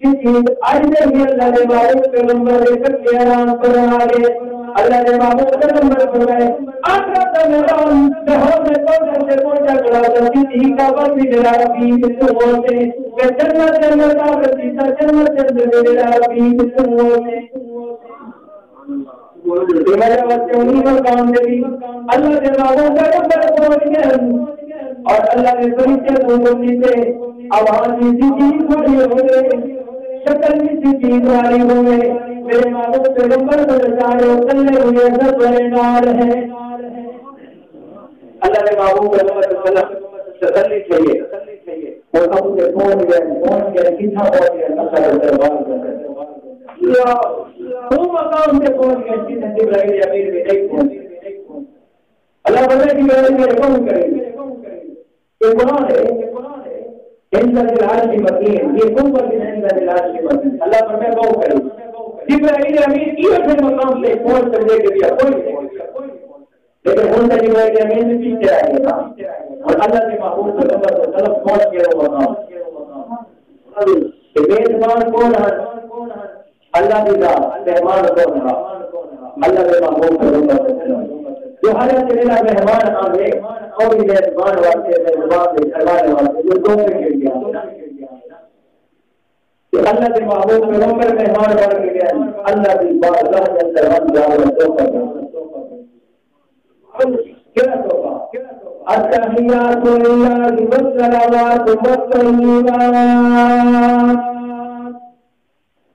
صدیق آئندہ بھی اللہ کے معبود پیغمبر لے کر کے آرام فرما گئے اللہ کے معبود پیغمبر فرمائے آخرت میران جہاں میں پہنچا سے پہنچا کرا تھا صدیق کا وقت بھی میرا ربی مثل ہوتے میں جنت کا رسی تھا جنت جنت میرا ربی مثل ہوتے میرے بچے انہیں پر کام دے اللہ کے معبود پیغمبر پہنچ گئے اور اللہ نے فرشتے کو بولنے سے آواز بھی صدیق والی ہو گئے شکل بھی صدیق والی ہو گئے میرے معبود پیغمبر کو سارے اتلے ہوئے سب بڑے نار ہیں اللہ کے معبود پیغمبر صلی اللہ علیہ وسلم تسلی چاہیے اور ہم سے پہنچ گئے کتنا پہنچ گئے اللہ کا دربار وہ مقام سے پہنچ گئے جس نے جبرائیل امین میں نہیں پہنچے اللہ بندے کی غیر میں کون کرے یہ قرآن ہے انسان العرش کی مکین یہ کون پر انسان العرش کی مکین اللہ بندے کو کرے جبرائیل امین کی اپنے مقام سے پہنچ کر دے دیا کوئی لیکن ان سے جبرائیل امین میں پیچھے آئے گا اور اللہ کے معبود صلی اللہ علیہ وسلم پہنچ گیا وہ مقام میزبان کون ہے اللہ کی ذات مہمان کون ہے اللہ کے معبود صلی اللہ علیہ وسلم جو ہر میرا مہمان آئے اور میزبان واسطے میزبان کے کروانے واسطے جو دو میں گر گیا اللہ کے معبود پیغمبر مہمان بن کے گئے اللہ کی بارگاہ کے اندر ہم جاؤ تو کیا توبہ التحیات للہ والصلوات والطیبات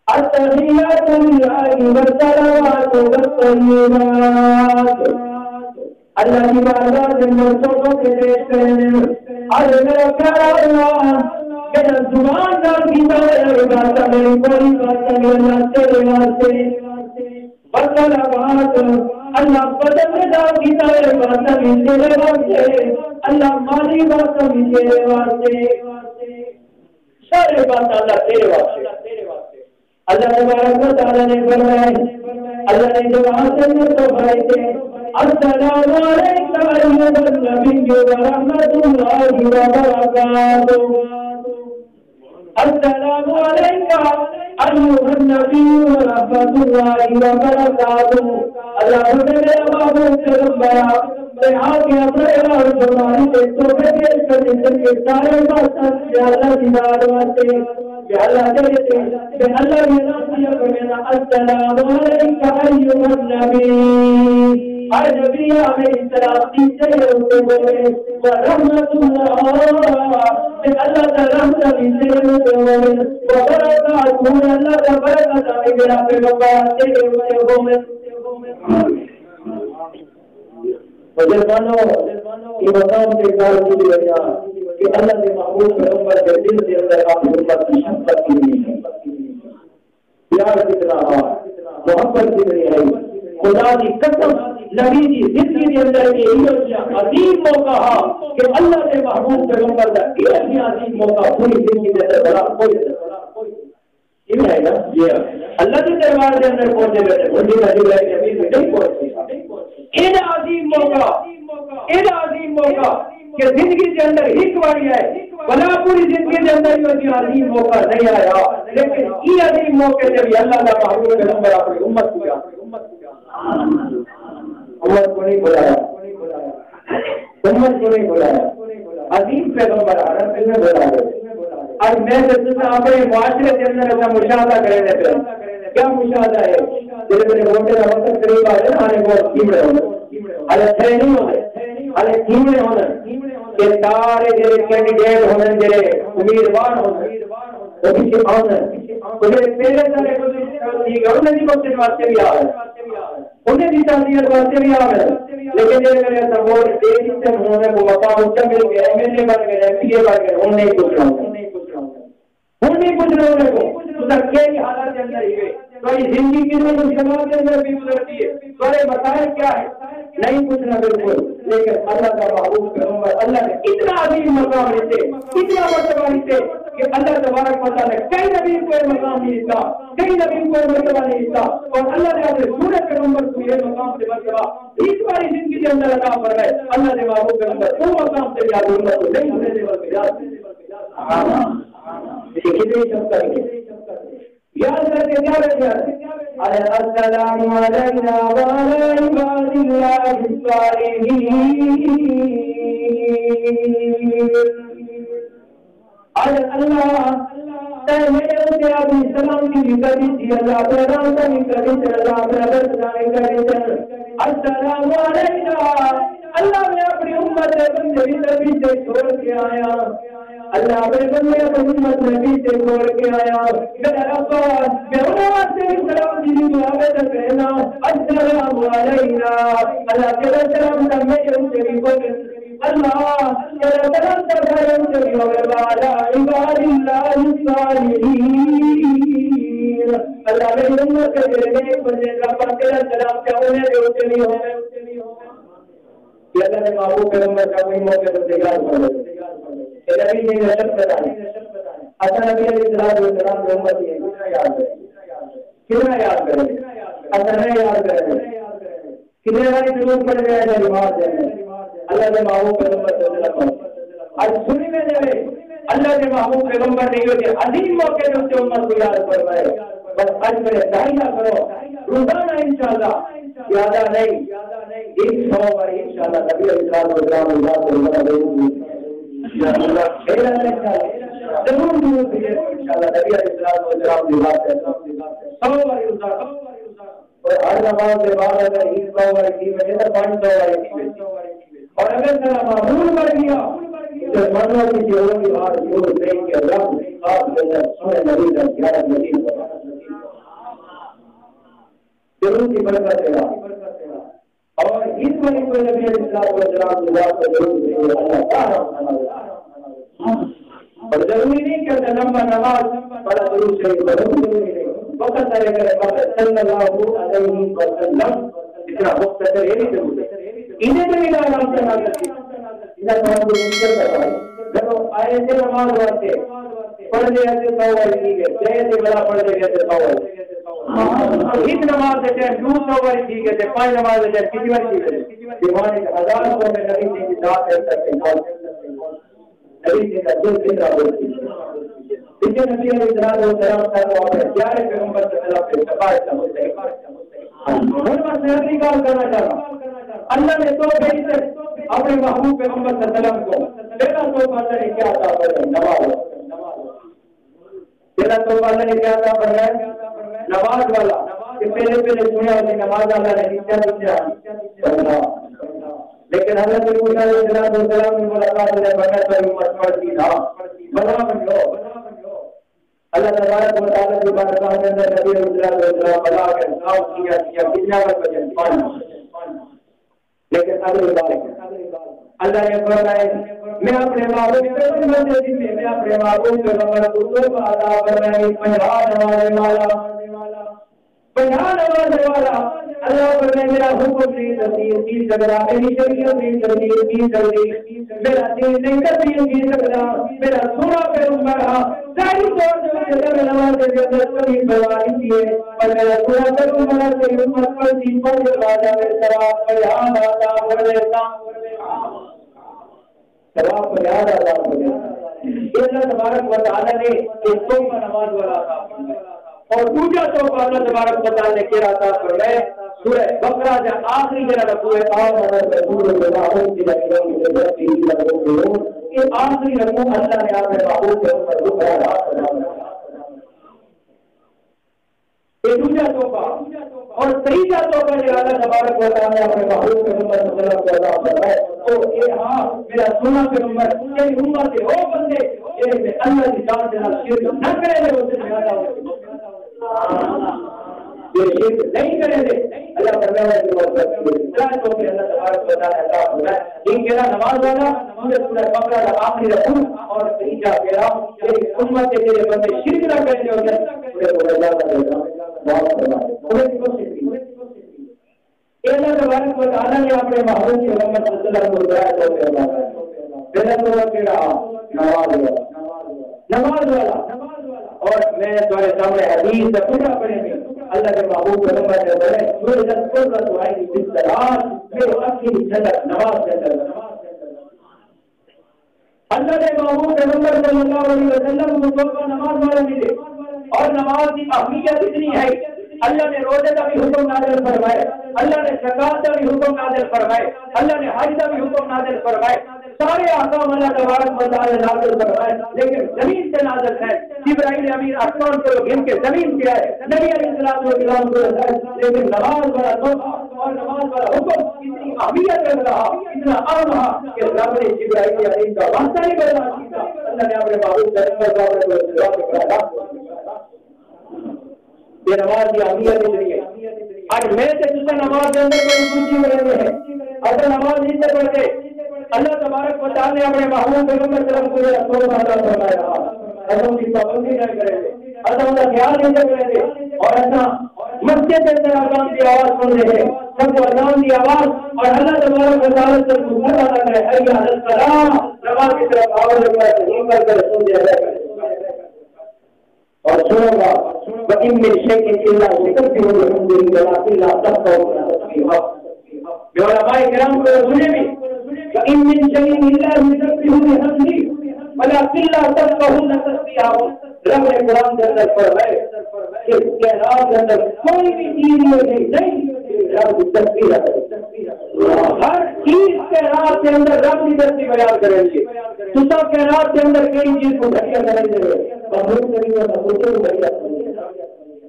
التحیات للہ والصلوات والطیبات اللہ کی بارگاہ کے اندر سوچوں کے پیش کرنے اور میرا پیارا اللہ میرا زبان دار کی طرح بات میری کوئی بات اللہ تیرے واسطے والصلوات اللہ بدل دار کی طرح بات تیرے واسطے اللہ مالی بات تیرے واسطے سارے بات اللہ تیرے واسطے اللہ تبارک و تعالی نے فرمایا اللہ نے جو وہاں سے توفہ تھے السلام علیکم ایھا النبی ورحمۃ اللہ وبرکاتہ السلام علیکم ایھا النبی ورحمۃ اللہ وبرکاتہ اللہ میرے محبوب پیغمبر آگے اپنے اور زمانے کے توبے کے سارے بات اللہ دیدار واسطے کہ اللہ کہتے ہیں کہ اللہ کے نام دیا کرنا السلام علیکم ایھا النبی اے نبی علیہ السلام سے ہوتے ہوئے ورحمۃ اللہ کہ اللہ کا رحمت بھی سے ہوتے ہوئے وبرکاتہ اللہ کا برکت ہے میرا پیغمبر سے ہوتے ہوئے مسلمانوں یہ مقام کے کار کی وجہ کہ اللہ کے محبوب پیغمبر کے دل کے اندر آپ کی امت کی شفقت کی نہیں ہے پیار کتنا ہے محبت کتنی ہے خدا کی قسم نبی کی زندگی کے اندر یہ عظیم موقع ہے کہ اللہ کے محبوب پیغمبر کا یہ عظیم موقع پوری زندگی کے اندر بڑا کوئی یہ ہے نا یہ اللہ کے دربار کے اندر پہنچے بیٹھے بھنڈی کا جبرائیل کے امیر میں نہیں پہنچے یہ عظیم موقع کہ زندگی کے اندر ایک بار ہے بلا پوری زندگی کے اندر یہ عظیم موقع نہیں آیا لیکن یہ عظیم موقع سے بھی اللہ کا محبوب پیغمبر اپنی امت کو نہیں بلایا عظیم پیغمبر عرب میں بولا ہے اور میں اپنے معاشرے کے اندر ایسا مشاہدہ کرنے پہ کیا مشاہدہ ہے جیسے میرے ووٹے کا وقت قریب آ رہے ہیں بہت کیمڑے ہونے تھے نہیں ہونے کیمڑے ہونے کہ سارے جڑے کینڈیڈیٹ ہونے جڑے امیدوار ہونے وہ کسی ہونے انہیں پہلے سارے انہیں بھی وقت واسطے بھی آ رہے انہیں بھی تعدیت واسطے بھی آ رہے لیکن یہ کرے ایسا ووٹ دے دیتے ہونے کو مقام اچھا مل گیا ایم ایل اے بن گئے ایم پی اے بن گئے انہیں نہیں پوچھ رہا ہوں کو کئی حالات کے اندر ہی گئے کوئی زندگی کی مشکلات کے اندر بھی گزرتی ہے بڑے مسائل کیا ہے نہیں پوچھنا بالکل لیکن اللہ کا محبوب پیغمبر اللہ نے اتنا عظیم مقام لیتے اتنا مرتبہ لیتے کہ اللہ تبارک و تعالی کئی نبی کو مقام نہیں دیتا کئی نبی کو مرتبہ نہیں دیتا اور اللہ نے اپنے پورے پیغمبر کو یہ مقام سے مرتبہ اس باری زندگی کے اندر عطا فرمائے اللہ نے محبوب پیغمبر وہ مقام سے یاد امت کو نہیں ہونے دے بلکہ کتنی شب کریں گے یاد کر کے کیا بیٹھا السلام علینا وعلی عباد اللہ الصالحین اللہ میرے اسے آدھی سلام کی بھی کری تھی اللہ پیغام کا بھی کری تھی اللہ پیغام کا بھی کری تھی السلام علینا اللہ میں اپنی امت بندے نبی سے چھوڑ کے آیا اللہ اپنے بندے اپنی امت نبی سے چھوڑ کے آیا میرا رب میں انہیں واسطے سلام دی دعا میں کہنا السلام علینا اللہ تیرا سلام کا میرے شریف اللہ تیرا سلام کا بھائی شریف وعلی عباد اللہ الصالحین اللہ میری امت کے لیے بندے رب تیرا سلام کیا انہیں جو چلی ہو اللہ نے محبوب پیغمبر کا کوئی موقع پر تیار کر دیا نبی نے نشر بتائی اچھا نبی علیہ السلام کی امت ہے کتنا یاد کریں اچھا نہیں یاد کریں کتنے باری ضرورت پڑ گیا ہے نماز ہے اللہ کے محبوب پیغمبر صلی اللہ علیہ وسلم آج سنی میں جائے اللہ کے محبوب پیغمبر نہیں ہوتے عظیم موقع میں اس سے امت کو یاد فرمائے بس آج میرے داعیہ کرو روزانہ انشاءاللہ زیادہ نہیں 100 بار انشاءاللہ نبی علیہ السلام کو یاد ضرور ضرور انشاءاللہ نبی علیہ السلام کو یاد کرنا 100 بار اور ہر نماز کے بعد اگر 100 بار کی میں تو 500 بار کی اور اگر ذرا معمول کر دیا تو منو کی جو کی بات جو دیکھ کے رب آپ کے اندر سنے نبی کا زیارت نصیب کرنا ضرور کی برکت ہے اور اس وقت کو نبی علیہ السلام کو ضرور اللہ تعالی اور ضروری نہیں کہ لمبا نماز بڑا ضرور شریف ضروری نہیں وقت رہے گا صلی اللہ علیہ وسلم اتنا مختصر ہے نہیں ضرور انہیں تو نہیں آرام سے نہ کرتی انہیں تو ہم کو مشکل کروائی جب آئے تھے نماز واسطے پڑھ دے ایسے 100 بار ٹھیک ہے جائے تھے بڑا پڑھ دے گئے 100 بار ایک نماز دے ٹائم 200 باری ٹھیک ہے 5 نماز دے ٹائم کتنی باری ٹھیک ہے دیوانے کا ہزار کو میں نبی سے کی ذات ہے نبی سے کا دل زندہ ہوتی ہے نبی علیہ السلام صاحب اپنے پیارے پیغمبر صلی اللہ علیہ وسلم شفاعت کا مستحق میں صحیح کام کرنا چاہ رہا ہوں اللہ نے تو بھیج سے اپنے محبوب پیغمبر صلی اللہ علیہ وسلم کو پہلا توفہ اللہ نے کیا عطا فرمایا نماز پہلا توفہ اللہ نے کیا عطا فرمایا نماز والا کہ پہلے سنیا ہوتی نماز اللہ نے کیا دیا لیکن حضرت موسی علیہ السلام نے ملاقات نے بنا کر امت پڑھتی تھا بنا بنو اللہ تبارک و تعالی کی بارگاہ میں نبی علیہ السلام بلا کے نام کیا کتنا بجن لیکن اگلی بات اللہ نے فرمایا میں اپنے محبوب پیغمبر سے میں اپنے محبوب پیغمبر کو توبہ عطا فرمائی 50 نماز والا اللہ پر میرا حکم نہیں تبدیل کی سکتا میری شریعت نہیں تبدیل کی سکتی میرا دین نہیں تبدیل کی سکتا میرا سنا پیغمبر ظاہری طور سے جب نماز کے اندر کبھی بواری تھی اور میرا سنا پیغمبر سے امت پر دین پر راجا میں ثواب پر یاد آتا ہو لیتا ثواب پر یاد آتا ہو لیتا اللہ تبارک و تعالی نے ایک توبہ نماز والا تھا اور دوسرا توفہ اللہ تبارک و تعالی نے کیا عطا فرمایا سورہ بقرہ کا آخری جگہ رکوع ہے اور رسول اللہ کی یہ آخری رکوع اللہ نے اپنے محبوب کے اوپر دکھایا یہ دوسرا توفہ اور تیسرا توفہ جو اللہ تبارک و تعالی نے اپنے محبوب کے اوپر صلی اللہ علیہ وسلم فرمایا تو یہ میرا سنا پیغمبر میری امت کے وہ بندے جنہیں اللہ کی ذات سے شرک نہ کرے وہ سے زیادہ ہو یہ شرک نہیں کریں گے اللہ فرمایا کہ وہ تو کہ اللہ تبارک و تعالی عطا فرمایا ان کے نماز والا سورہ بقرہ کا آخری رکوع اور تیسرا پیرا یہ امت کے لیے بندے شرک نہ کریں گے انہیں اللہ تعالی بہت فرمایا اللہ تبارک و تعالی نے اپنے محبوب کے محمد صلی اللہ علیہ وسلم کو پہلا تو کیا نماز والا اور میں تمہارے سامنے حدیث سے پورا پڑھیں گے اللہ کے محبوب پیغمبر نے بولے سورہ قرۃ دعائیں کی صلات میرے آخری جھلک نماز کے اندر اللہ کے محبوب پیغمبر صلی اللہ علیہ وسلم کو توبہ نماز والا ملے اور نماز کی اہمیت اتنی ہے اللہ نے روزے کا بھی حکم نازل فرمائے اللہ نے زکات کا بھی حکم نازل فرمائے اللہ نے حج کا بھی حکم نازل فرمائے سارے احکام اللہ تبارک و تعالی نازل فرمائے لیکن زمین سے نازل ہے جبرائیل امین آسمان کو گن کے زمین سے آئے نبی علیہ السلام کو لیکن نماز والا توبہ اور نماز والا حکم اتنی اہمیت رکھ رہا اتنا اہم رہا کہ رب نے جبرائیل امین کا واسطہ نہیں بدلا اللہ نے اپنے محبوب پیغمبر کو یہ نماز کی اہمیت اتنی ہے آج میں سے دوسرا نماز کے اندر کوئی خوشی میں رہتے ہیں اگر نماز نہیں سے پڑھتے اللہ تبارک و تعالی نے اپنے محبوب پیغمبر صلی اللہ علیہ وسلم کو عطا فرمایا ازم کی پابندی نہ کریں گے ازم کا خیال نہیں کریں گے اور ایسا مسجد کے اندر اذان کی آواز سن رہے ہیں سب کو اذان کی آواز اور اللہ تبارک و تعالی سے گھر ادا کرے حی علی الصلاۃ نماز کی طرف آواز نہیں کر سن دیا جائے اور سنو گا وَإِن مِّن شَيْءٍ إِلَّا يُسَبِّحُ بِحَمْدِهِ وَلَٰكِن لَّا تَفْقَهُونَ تَسْبِيحَهُ علماء کرام کو سنے بھی وَإِن مِّن شَيْءٍ إِلَّا يُسَبِّحُ بِحَمْدِهِ وَلَٰكِن لَّا تَفْقَهُونَ تَسْبِيحَهُ رب نے قرآن کے اندر فرمائے کہ کائنات کے اندر کوئی بھی چیز نہیں رب کی تسبیح ہے ہر چیز کائنات کے اندر رب کی تسبیح بیان کریں گے تو سب کائنات کے اندر کئی چیز کو گھٹیا کریں گے محمود کریں گے محمود کو گھٹیا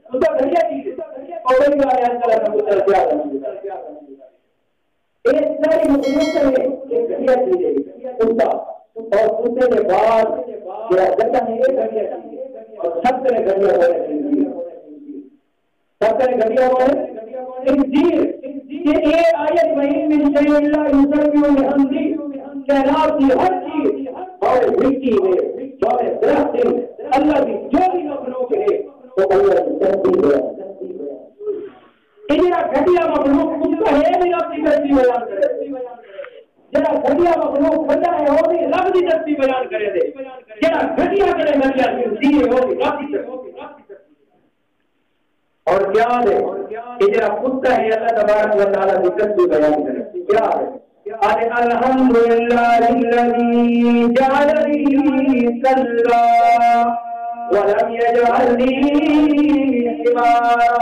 تو سب گھٹیا چیز اور بڑی بار یاد کرا محمود کیا ایک ساری مخلوق سے ایک گھٹیا چیز ہے کتا اور کتے کے بعد میرا جگہ نہیں ہے گھٹیا چیز اور سب سے گھٹیا ہوئے سب سے گھٹیا ہوئے ایک چیز یہ آیت وہی من شیء اللہ یسبح بحمدہ کائنات کی ہر چیز اور مٹی ہے اور درخت ہے اللہ کی جو بھی مخلوق ہے وہ اللہ کی تسبیح ہے اتنا گھٹیا مخلوق کچھ تو ہے بھی آپ کی تسبیح بیان کرے جنا گھٹیا مخلوق بندہ ہے وہ بھی رب کی تسبیح بیان کرے دے جنا گھٹیا کرے گھٹیا کی ہو بھی رب کی تسبیح اور کیا ہے کہ جرا کتا ہے اللہ تبارک و تعالیٰ کی تصویر بیان کرے کیا ہے الحمدللہ الذی جعلنی صلا ولم یجعلنی حمارا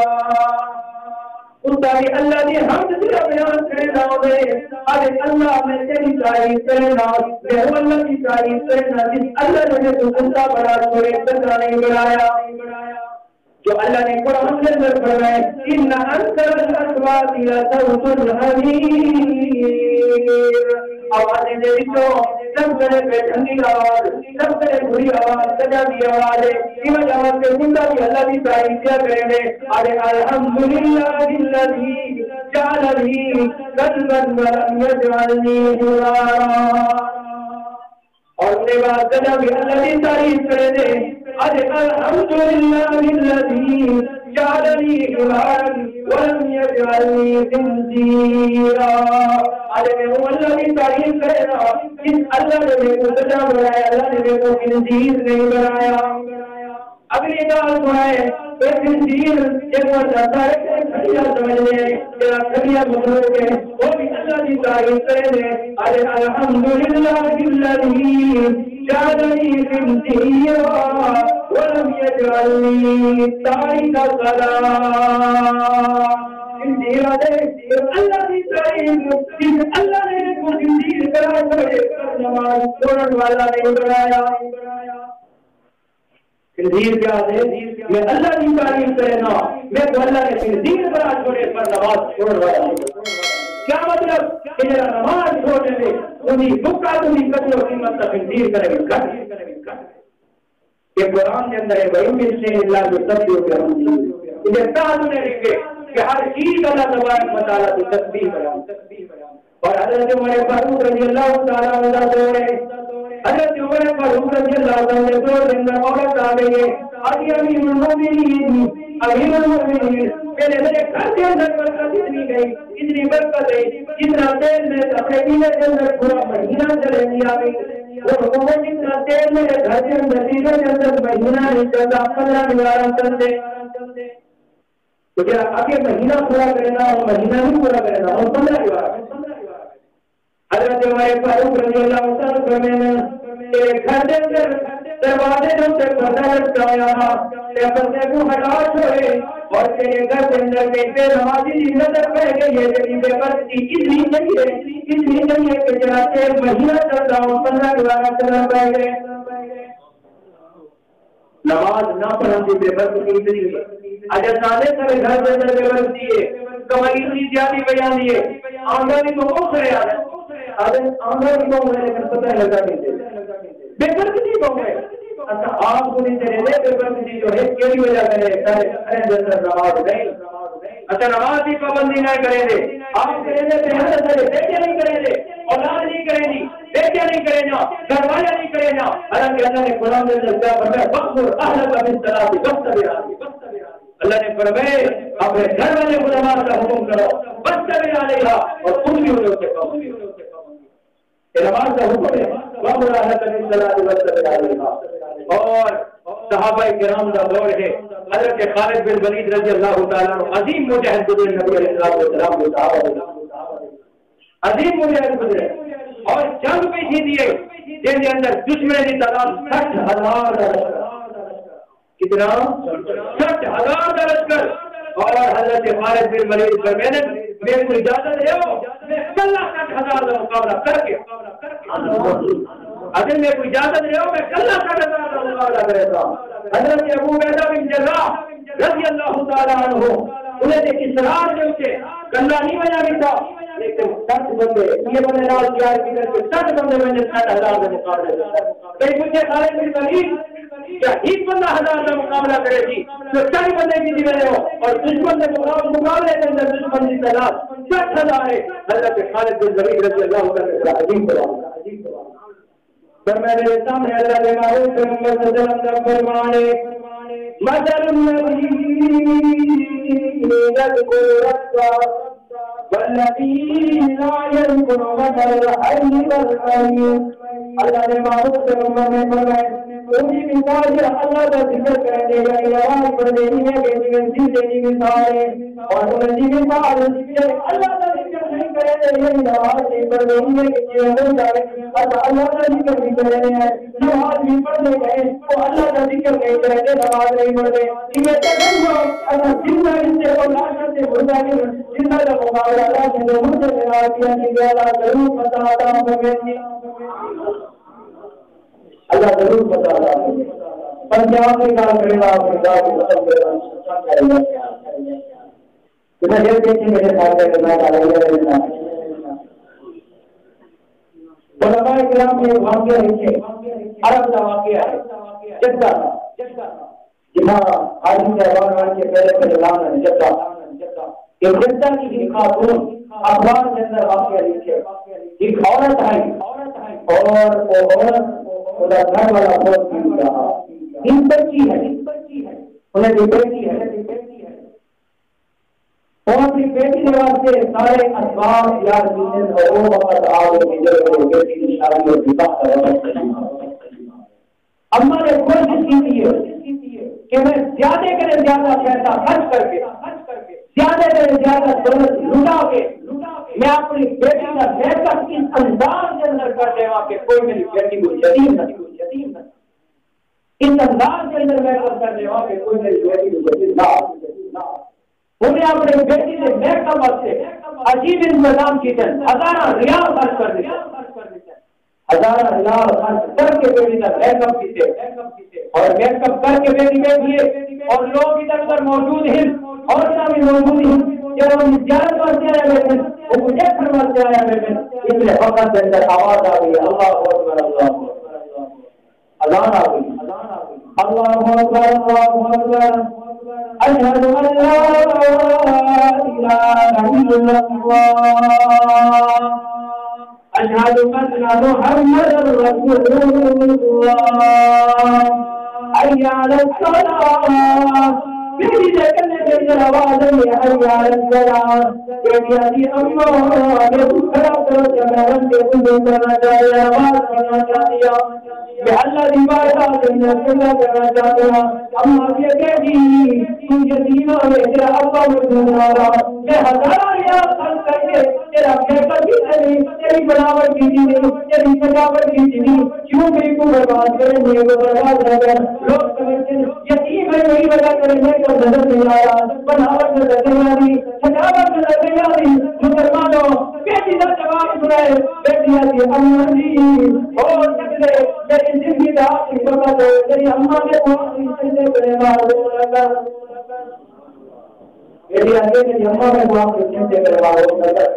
کتا بھی اللہ نے حمد دیا بیان کرنا ہوئے ارے اللہ میں تیری تعریف کرنا میں ہوں اللہ کی تعریف کرنا جس اللہ نے تو کتا بڑا چھوڑے کتا نہیں بڑھایا جو اللہ نے قرآن کے اندر فرمایا ان انکر الاصوات لصوت الحمیر آوازیں دے تو سب کرے بے ٹھنڈی آواز سب کرے بری آواز سجا دی آواز ہے ایمج آواز کے زندہ بھی اللہ کی تعریف کیا کریں گے ارے الحمدللہ الذی جعلنی قلبا ولم یجعلنی حمارا اور اس کے بعد سجا بھی اللہ کی تعریف کریں گے ارے الحمدللہ الذی جعلنی حمارا ولم یجعلنی خنزیرا ارے میں ہوں اللہ کی تعریف کرے گا جس اللہ نے میرے کو سجا بنایا اللہ نے میرے کو خنزیر نہیں بنایا اگلی بات سنائے ایک خنزیر ایک مرتبہ ہے کھڑیا سمجھنے تیرا کھڑیا مخلوق ہے وہ بھی اللہ کی تعریف کرے گے ارے الحمدللہ الذی جعلنی خنزیرا ولم یجعلنی تارک الصلاۃ اللہ کی تعریف جس اللہ نے کو خنزیر قرار دے کر نماز چھوڑنے والا نہیں بنایا خنزیر کیا ہے میں اللہ کی تعریف کرنا میں تو اللہ کے خنزیر قرار چھوڑے پر نماز چھوڑنے والا نہیں کیا مطلب کہ میرا نماز چھوڑنے میں انہیں بکا تمہیں قتل و قیمت کا خنزیر کرے گا یہ قرآن کے اندر ہے وَإِن سے اللہ جو تبدیل کے ہم انہیں تعلق نے لکھے کہ ہر چیز اللہ تبارک و تعالیٰ کی تسبیح بیان اور حضرت عمر فاروق رضی اللہ تعالیٰ عنہ دور ہے حضرت عمر فاروق رضی اللہ تعالیٰ عنہ دور زندہ عورت آ گئی ہے آدھی امیر المؤمنین میرے گھر کے اندر برکت اتنی گئی اتنی برکت ہے جتنا تیل میں اپنے پینے کے اندر پورا مہینہ چلے نہیں آ گئی اور حکومت جتنا تیل میرے گھر کے اندر پینے کے اندر مہینہ نہیں چلتا 15 دوبارہ چلتے تو کیا آگے مہینہ پورا کرنا اور مہینہ نہیں پورا کرنا اور 15 دوبارہ حضرت ہمارے فاروق رضی اللہ تعالیٰ عنہ تیرے گھر کے اندر دروازے جو سے پردہ لٹکایا تیرے پردے کو ہٹا چھوڑے اور تیرے گھر کے اندر بے نمازی کی نظر پہ گئی ہے تیری بے برکتی اتنی نہیں ہے کہ جرا تیل مہینہ چل رہا ہوں 15 دوبارہ چلنا پڑ گئے نماز نہ پڑھاتی بے برکتی اتنی ہے اجر نالے سارے گھر کے اندر بے برکتی ہے کمائی اتنی زیادہ بیان ہے آمدنی تو بہت ہے آمدنی کو میں لیکن پتہ لگا نہیں دے بے برکتی کو ہے اچھا آپ کو نہیں چلے بے برکتی جو ہے کیلی وجہ کرے سارے اندر نماز نہیں اچھا نماز کی پابندی نہ کریں گے آپ کریں گے محنت کریں بیٹے نہیں کریں گے اولاد نہیں کریں گی بیٹے نہیں کریں گا گھر والے نہیں کریں گا حالانکہ اللہ نے قرآن میں کیا فرمایا وقفر اہلک بالصلاۃ واصطبر علیہا اللہ نے فرمایا اپنے گھر والے کو نماز کا حکم کرو واصطبر علیہا اور تم بھی ان سے کہو یہ نماز کا حکم ہے وقفر اہلک بالصلاۃ واصطبر علیہا اور صحابہ کرام کا دور ہے حضرت خالد بن ولید رضی اللہ تعالیٰ عنہ عظیم مجاہد گزرے نبی علیہ السلام کے صحابہ عظیم مجاہد گزرے اور جنگ بھی جیتی جن کے اندر دشمن کی تعداد 60,000 کتنا 60,000 کا لشکر اور حضرت خالد بن ولید پر میں کو اجازت ہے میں 60,000 کا مقابلہ کر کے اگر میں کوئی اجازت رہے ہو میں کلّہ 60,000 کا مقابلہ کرتا ہوں حضرت ابو عبیدہ بن جراح رضی اللہ تعالیٰ عنہ انہیں ایک اصرار کے اسے کلّہ نہیں بنا بھی تھا لیکن 60 بندے یہ بندے نال تیار کی کر کے 60 بندے میں نے 60,000 کا مقابلہ کرتا کئی مجھے خالد بن ولید کیا ایک بندہ 1000 کا مقابلہ کرے تھی تو 40 بندے کی دی رہے ہو اور دشمن کے مقابلے کے اندر دشمن کی تعداد 60,000 ہے حضرت خالد بن ولید رضی اللہ تعالیٰ عنہ عظیم پر میرے سامنے اللہ کے معروف محمد صلی اللہ علیہ وسلم فرمانے مثل النبی يذكر ربه والذي لا يذكر مثل الحي والميت اللہ نے معروف محمد نے فرمایا پوری مثال ہے اللہ کا ذکر کرنے کا آواز پڑھنے میں کہ جیسے مثال ہے اور انہی مثال اللہ کا ذکر نہیں کرے یہ نماز نہیں پڑھنے میں کہ ہو جائے اللہ کا ذکر نہیں کرے ہیں نماز بھی پڑھنے گئے تو اللہ کا ذکر نہیں کرے نماز نہیں پڑھے یہ تکبر اللہ زندہ سے اور لاش سے ہوتا ہے زندہ کا مقابلہ اللہ سے مجھے بنا دیا کہ اللہ ضرور بتاتا ہوں اللہ ضرور بتاتا ہوں پر کیا آپ نے کہا کرے گا آپ نے کہا کہ ختم کرے گا کتنا دیر دیکھیں میرے ساتھ کرنا چاہیے علماء کرام نے واقعہ لکھے عرب کا واقعہ ہے جدہ جہاں حاجی صاحب کے پہلے پہلے نام ہے جدہ ایک جدہ کی خاتون اخبار کے اندر واقعہ لکھے ایک عورت آئی اور وہ عورت خدا گھر والا بہت پی رہا ان بچی ہے انہیں جو بیٹی ہے وہ اپنی بیٹی کے واسطے سارے اسباب یاد کیے اور وہ وقت آگے کی جگہ بیٹی کی شادی اور نکاح کروانا اماں نے کوشش کی ہے کہ میں زیادہ کرے زیادہ پیسہ خرچ کر کے زیادہ کرے زیادہ دولت لٹا کے میں اپنی بیٹی کا میک اپ اس انداز کے اندر کر دے کہ کوئی میری بیٹی کو یتیم نہ اس انداز کے اندر میک اپ کر دے کہ کوئی میری بیٹی کو یتیم نہ انہیں اپنے بیٹی سے میک اپ سے عجیب انتظام کی تھے 1000 ریال خرچ کر دیتے 1000 ریال خرچ کر کے بیٹی کا میک اپ کیتے اور میک اپ کر کے بیٹی بیٹھی اور لوگ ادھر ادھر موجود ہیں اور بھی موجود ہیں جب ہم زیارت کرتے آیا بیٹھے وہ مجھے فرماتے آیا بیٹھے اس لیے فقط کے اندر آواز آ گئی اللہ اکبر اذان آ گئی اللہ اکبر اللہ اکبر اشهد ان لا اله الا الله اشهد ان محمد رسول الله حي على الصلاه میری جگہ نے میری آواز میں حي على الصلاه میری اماں نے کھڑا کرو جناب کے بندوں کرنا چاہیے آواز کرنا چاہیے میں اللہ کی بارگاہ کے اندر سجدہ کرنا چاہتا ہوں اماں یہ کہتی تجھے دینا ہے تیرا ابا مجھے رہا میں 1000 ریال خرچ کر کے تیرا پیسہ بھی نہیں تیری بناوٹ کی نہیں تیری سجاوٹ کی نہیں کیوں میری کو برباد کریں گے وہ برباد رہ گئے لوگ سمجھتے ہیں یتیم ہے وہی وجہ کرنے کو نظر نہیں آیا بناوٹ نظر نہیں آ رہی سجاوٹ نظر نہیں آ رہی مسلمانوں بیٹی کا جواب سنائے بیٹی آتی اماں جی اور سکتے میری زندگی کا آخری وقت ہے میری اماں کے آخری سجدے کرنے والا میری آگے میری اماں کے آخری سجدے کرنے والا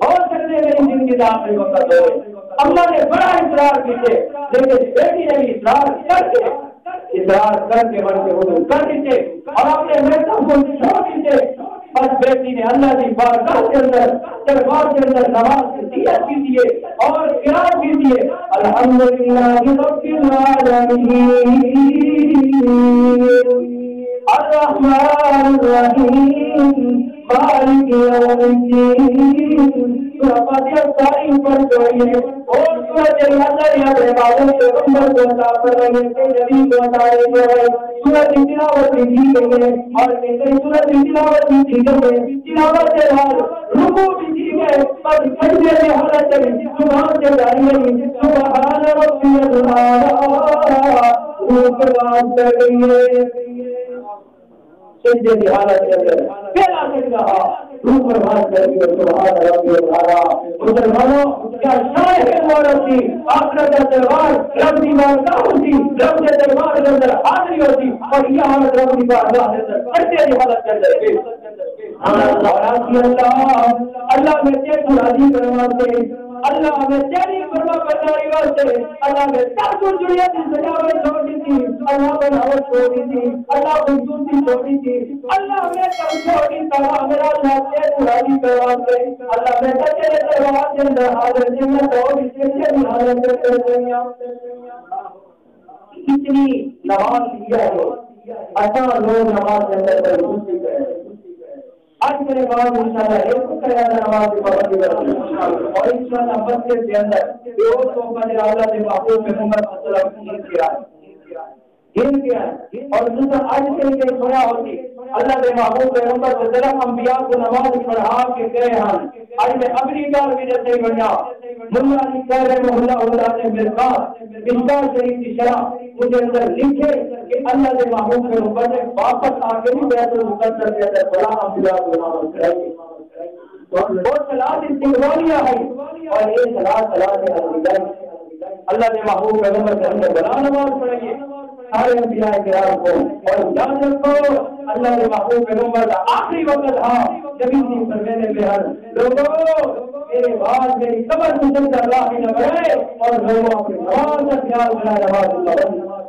اور سکتے میری زندگی کا آخری وقت ہے اماں نے بڑا اصرار کیے لیکن بیٹی نے بھی اصرار کر کے بڑھ کے حضور کر دیتے اور اپنے محکم کو چھوڑ دیتے بس بیٹی نے اللہ کی بارگاہ کے اندر دربار کے اندر نماز کی نیت کی دیے اور قرات کی دیے الحمدللہ رب العالمین الرحمن الرحیم مالک یوم الدین فاتحہ ساری پر جوڑیے اور سورۃ اللہ یا عبادت کے نمبر کو عطا فرمائے کہ نبی کو عطا فرمائے سورۃ تلاوت کی گئی اور اس سورۃ تلاوت کی گئی تلاوت کے بعد رکوع بھی گئے اور سجدے میں حالت میں سبحان کے دائیں سبحان ربی الاعلی روح بات کر گئی سجدے کی حالت کے اندر پہلا سجدہ روح پر بات کر گئی سبحان ربی الاعلی مسلمانوں کیا شان ہے عورت کی آخرت کا دربار رب کی بارگاہ ہوتی رب کے دربار کے اندر حاضری ہوتی اور یہ حالت رب کی بارگاہ کے اندر سجدے کی حالت کے اندر اللہ میں تیرے کو راضی کرواتے اللہ میں تیری فرما برداری واسطے اللہ میں سب کچھ دنیا کی سجاوٹ چھوڑی تھی اللہ بناوٹ چھوڑی تھی اللہ خوبصورتی چھوڑی تھی اللہ میں کم چھوڑی تھا میرا اللہ تیرے کو راضی کرواتے اللہ میں تیرے دربار کے اندر حاضر جنت اور اس کے بھی حاضر کر دنیا اتنی نماز لیا ہے اچھا لوگ نماز کے اندر خوشی کریں آج میرے بعد انشاءاللہ ایک کرے نماز کی پابندی کریں اور انشاءاللہ مسجد کے اندر دو توفہ اللہ سے محفوظ محمد صلی اللہ علیہ وسلم کی گر گیا ہے اور دوسرا آج کے لیے سویا ہوتی اللہ کے محبوب پیغمبر صلی اللہ علیہ وسلم انبیاء کو نماز پڑھا کے گئے ہیں آج میں امریکہ بھی جیسے بنیا ملا علی کہہ رہے محلہ اللہ نے مرکات مشکار شریف کی شرح مجھے اندر لکھے کہ اللہ کے محبوب پیغمبر نے واپس آ کے بھی بیت المقدس کے اندر بڑا انبیاء کو نماز پڑھائی اور صلاۃ استقبالیہ ہے اور یہ صلاۃ اللہ کے محبوب پیغمبر سے ہم نے بلا نماز پڑھائیے سارے انبیاء کرام کو اور یاد رکھو اللہ کے محبوب پیغمبر کا آخری وقت تھا جبھی تھی فرمینے میں ہر لوگوں میرے بعد میری قبر گزر کر اللہ ہی نہ بڑھے اور لوگوں اپنی نماز کا خیال بنا نماز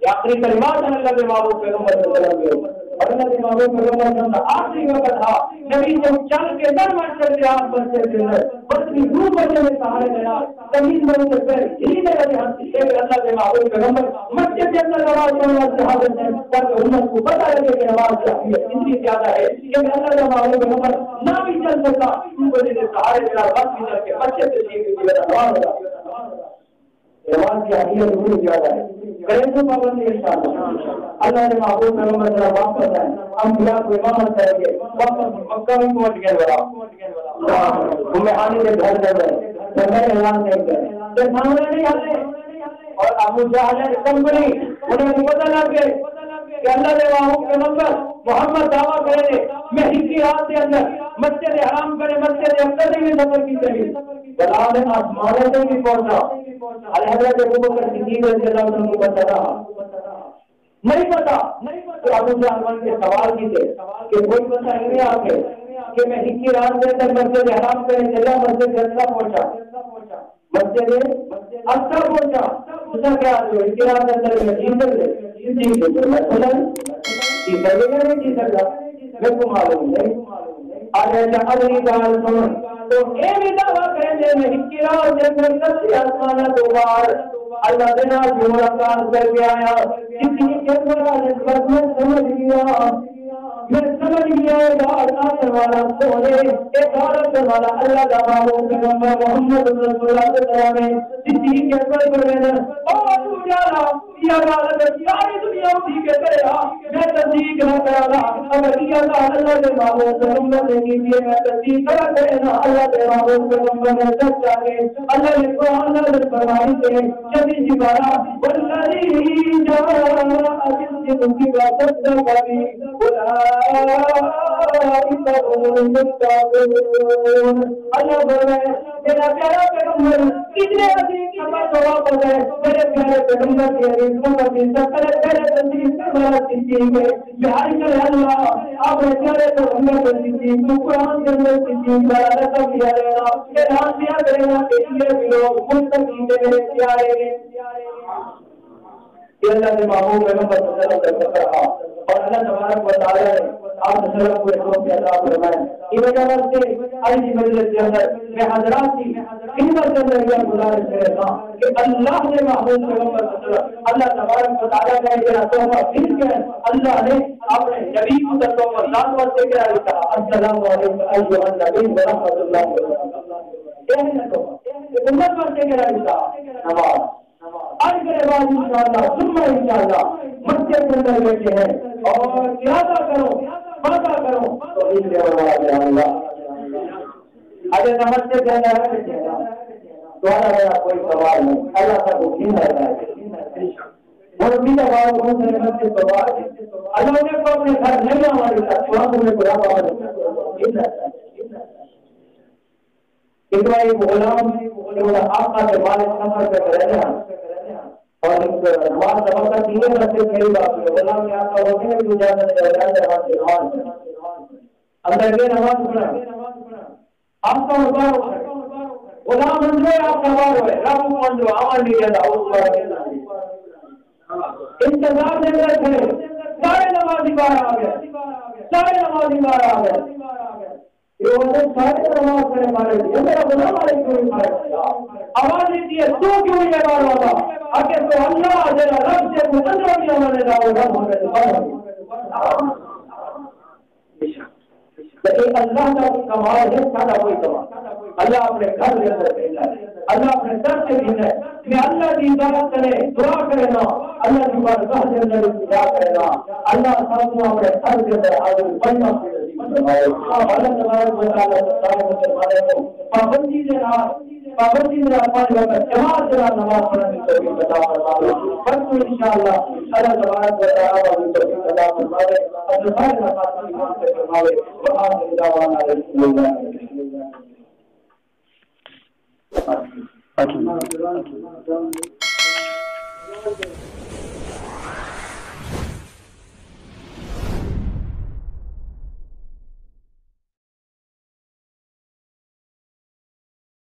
یہ آخری کلمات ہیں اللہ کے محبوب پیغمبر صلی اللہ علیہ وسلم اور اللہ کے محبوب پیغمبر کا آخری وقت تھا نبی جب چل کے در مر کر کے آپ بچے کے اندر بچی دور بچے میں سہارے دینا زمین میں سے پھر ہیلنے لگے ہم کہ اللہ کے محبوب پیغمبر مسجد کے اندر نماز پڑھنا شہادت ہے تاکہ امت کو پتہ لگے کہ نماز کی اہمیت اتنی زیادہ ہے کہ اللہ کے محبوب پیغمبر نہ بھی چل سکتا ان کو جیسے سہارے دینا بس بھی کر کے بچے سے سیکھ کے نماز کی اہمیت بہت زیادہ ہے کریں تو پابندی انشاءاللہ اللہ نے محبوب پیغمبر صلی اللہ واپس آئے انبیاء کو امامت کریں گے واپس مکہ میں پہنچ گئے بڑا ہمیں کے گھر جا گئے جب میں اعلان نہیں کرے جب سامنے نہیں آتے اور ابو جہل نے کمپنی انہیں پتہ لگ گئے کہ اللہ نے محبوب پیغمبر محمد دعویٰ کرے گے میں ہی رات کے اندر مسجد حرام کرے مسجد اقصی میں سفر کی چاہیے بلال آسمانے سے بھی پہنچا حضرت ابوبکر صدیق رضی اللہ عنہ کو پتہ تھا نہیں پتا تو ابو جہل کے سوال کی تھے کہ کوئی پتہ نہیں آپ کے کہ میں ہی رات کے اندر مسجد حرام کرے چلا مسجد اقصی پہنچا مسجد اقصی پہنچا اس کا کیا جو ہی رات کے اندر میں جی سکتے میں سنا جی سکے گا نہیں جی سکتا میں کو معلوم نہیں آج ایسا اگلی دار سن تو اے بھی دعویٰ کرنے میں ہکرا جنگل کسی آسمانہ دوبار اللہ دینا جو ملاقات کر کے آیا کسی کے بڑا نسبت میں سمجھ گیا آسر والا سونے ایک عورت والا اللہ کا معلوم پیغمبر محمد رسول اللہ صلی اللہ علیہ وسلم کسی کے بڑے اور تو جانا یا عالم ساری دنیا اسی کے کرے میں تصدیق نہ کرا اگر یہ اللہ کے معلوم پیغمبر نے کیجیے میں تصدیق کرا کرے نا اللہ کے معلوم پیغمبر نے سچ چاہے اللہ نے قرآن نازل فرمائی کہ جبھی جبارا والذی جاء بالصدق وصدق به اللہ فرمائے میرا پیارا پیغمبر کتنے عظیم نمبر تو واپس ہے میرے پیارے پیغمبر کی عظیموں کا عزت کرے پہلے تصدیق سے بڑا صدیق ہے بہاری کرے اللہ آپ نے پیارے پیغمبر کو صدیق تو قرآن کے اندر صدیق بڑا رقم دیا رہے گا اعلان دیا کرے گا کہ یہ بھی لوگ مستقیم میرے پیارے کہ اللہ کے محبوب پیغمبر صلی اللہ علیہ وسلم اور اللہ تبارک و تعالی نے آپ صلی اللہ علیہ وسلم کے عطا فرمائے یہ وجہ سے آج کی مجلس کے اندر میں حضرات کی خدمت کے اندر یہ گزارش کرتا ہوں کہ اللہ نے محبوب پیغمبر صلی اللہ علیہ وسلم اللہ تبارک و تعالی کا یہ تحفہ دل کے اللہ نے اپنے نبی کو تحفہ ذات واسطے کیا لکھا السلام علیکم ایھا النبی ورحمۃ اللہ وبرکاتہ یہ ہے تو امت واسطے کیا لکھا نماز آج کے بعد انشاءاللہ ثم انشاءاللہ مسجد کے اندر بیٹھے ہیں اور ارادہ کرو وعدہ کرو تو اس لیے اللہ اگر مسجد کے اندر بیٹھے ہیں تمہارا میرا کوئی سوال نہیں اللہ کا حکم ہے اور میرا بات بہت سے مسجد کو بات اللہ نے کو اپنے گھر نہیں ہمارے ساتھ قرآن میں برا بات اتوائی غلام آقا کے مالک سفر پہ رہنے اور نماز سفر تینے مسجد کھڑی بات ہے غلام نے آقا ہوتے ہیں جو جانا نماز اندر کے نماز پڑھا آپ کا مبار غلام اندر آپ کا بار ہوئے رب کون جو آمان نہیں جاتا انتظار دے گئے تھے سارے نمازی بار آ گئے سارے نمازی بار آ گئے سارے نماز کرنے والے میرا غلام والے کیوں مارے آواز دیتی ہے تو کیوں یہ بار ہوگا اگر تو اللہ جلا رب سے مقدر بھی ہمارے جاؤ رب لیکن اللہ کا کمال ہے سارا کوئی کمال اللہ اپنے گھر کے اندر بھیجا ہے، اللہ اپنے در سے بھیجا ہے کہ اللہ کی عبادت کرے، دعا کرے نا، اللہ کی بارگاہ کے اندر التجا کرے نا، اللہ سامنے اپنے گھر کے اندر حاضر بننا اللہ تبارک و تعالی کو پابندی کے ساتھ 5 وقت جماعت کے ساتھ نماز پڑھنے کی توفیق عطا فرمائے، پرسوں انشاءاللہ اللہ تبارک و تعالی کی توفیق عطا فرمائے، اپنے سارے نماز کی ایمان سے فرمائے، وآخر دعوانا الحمدللہ۔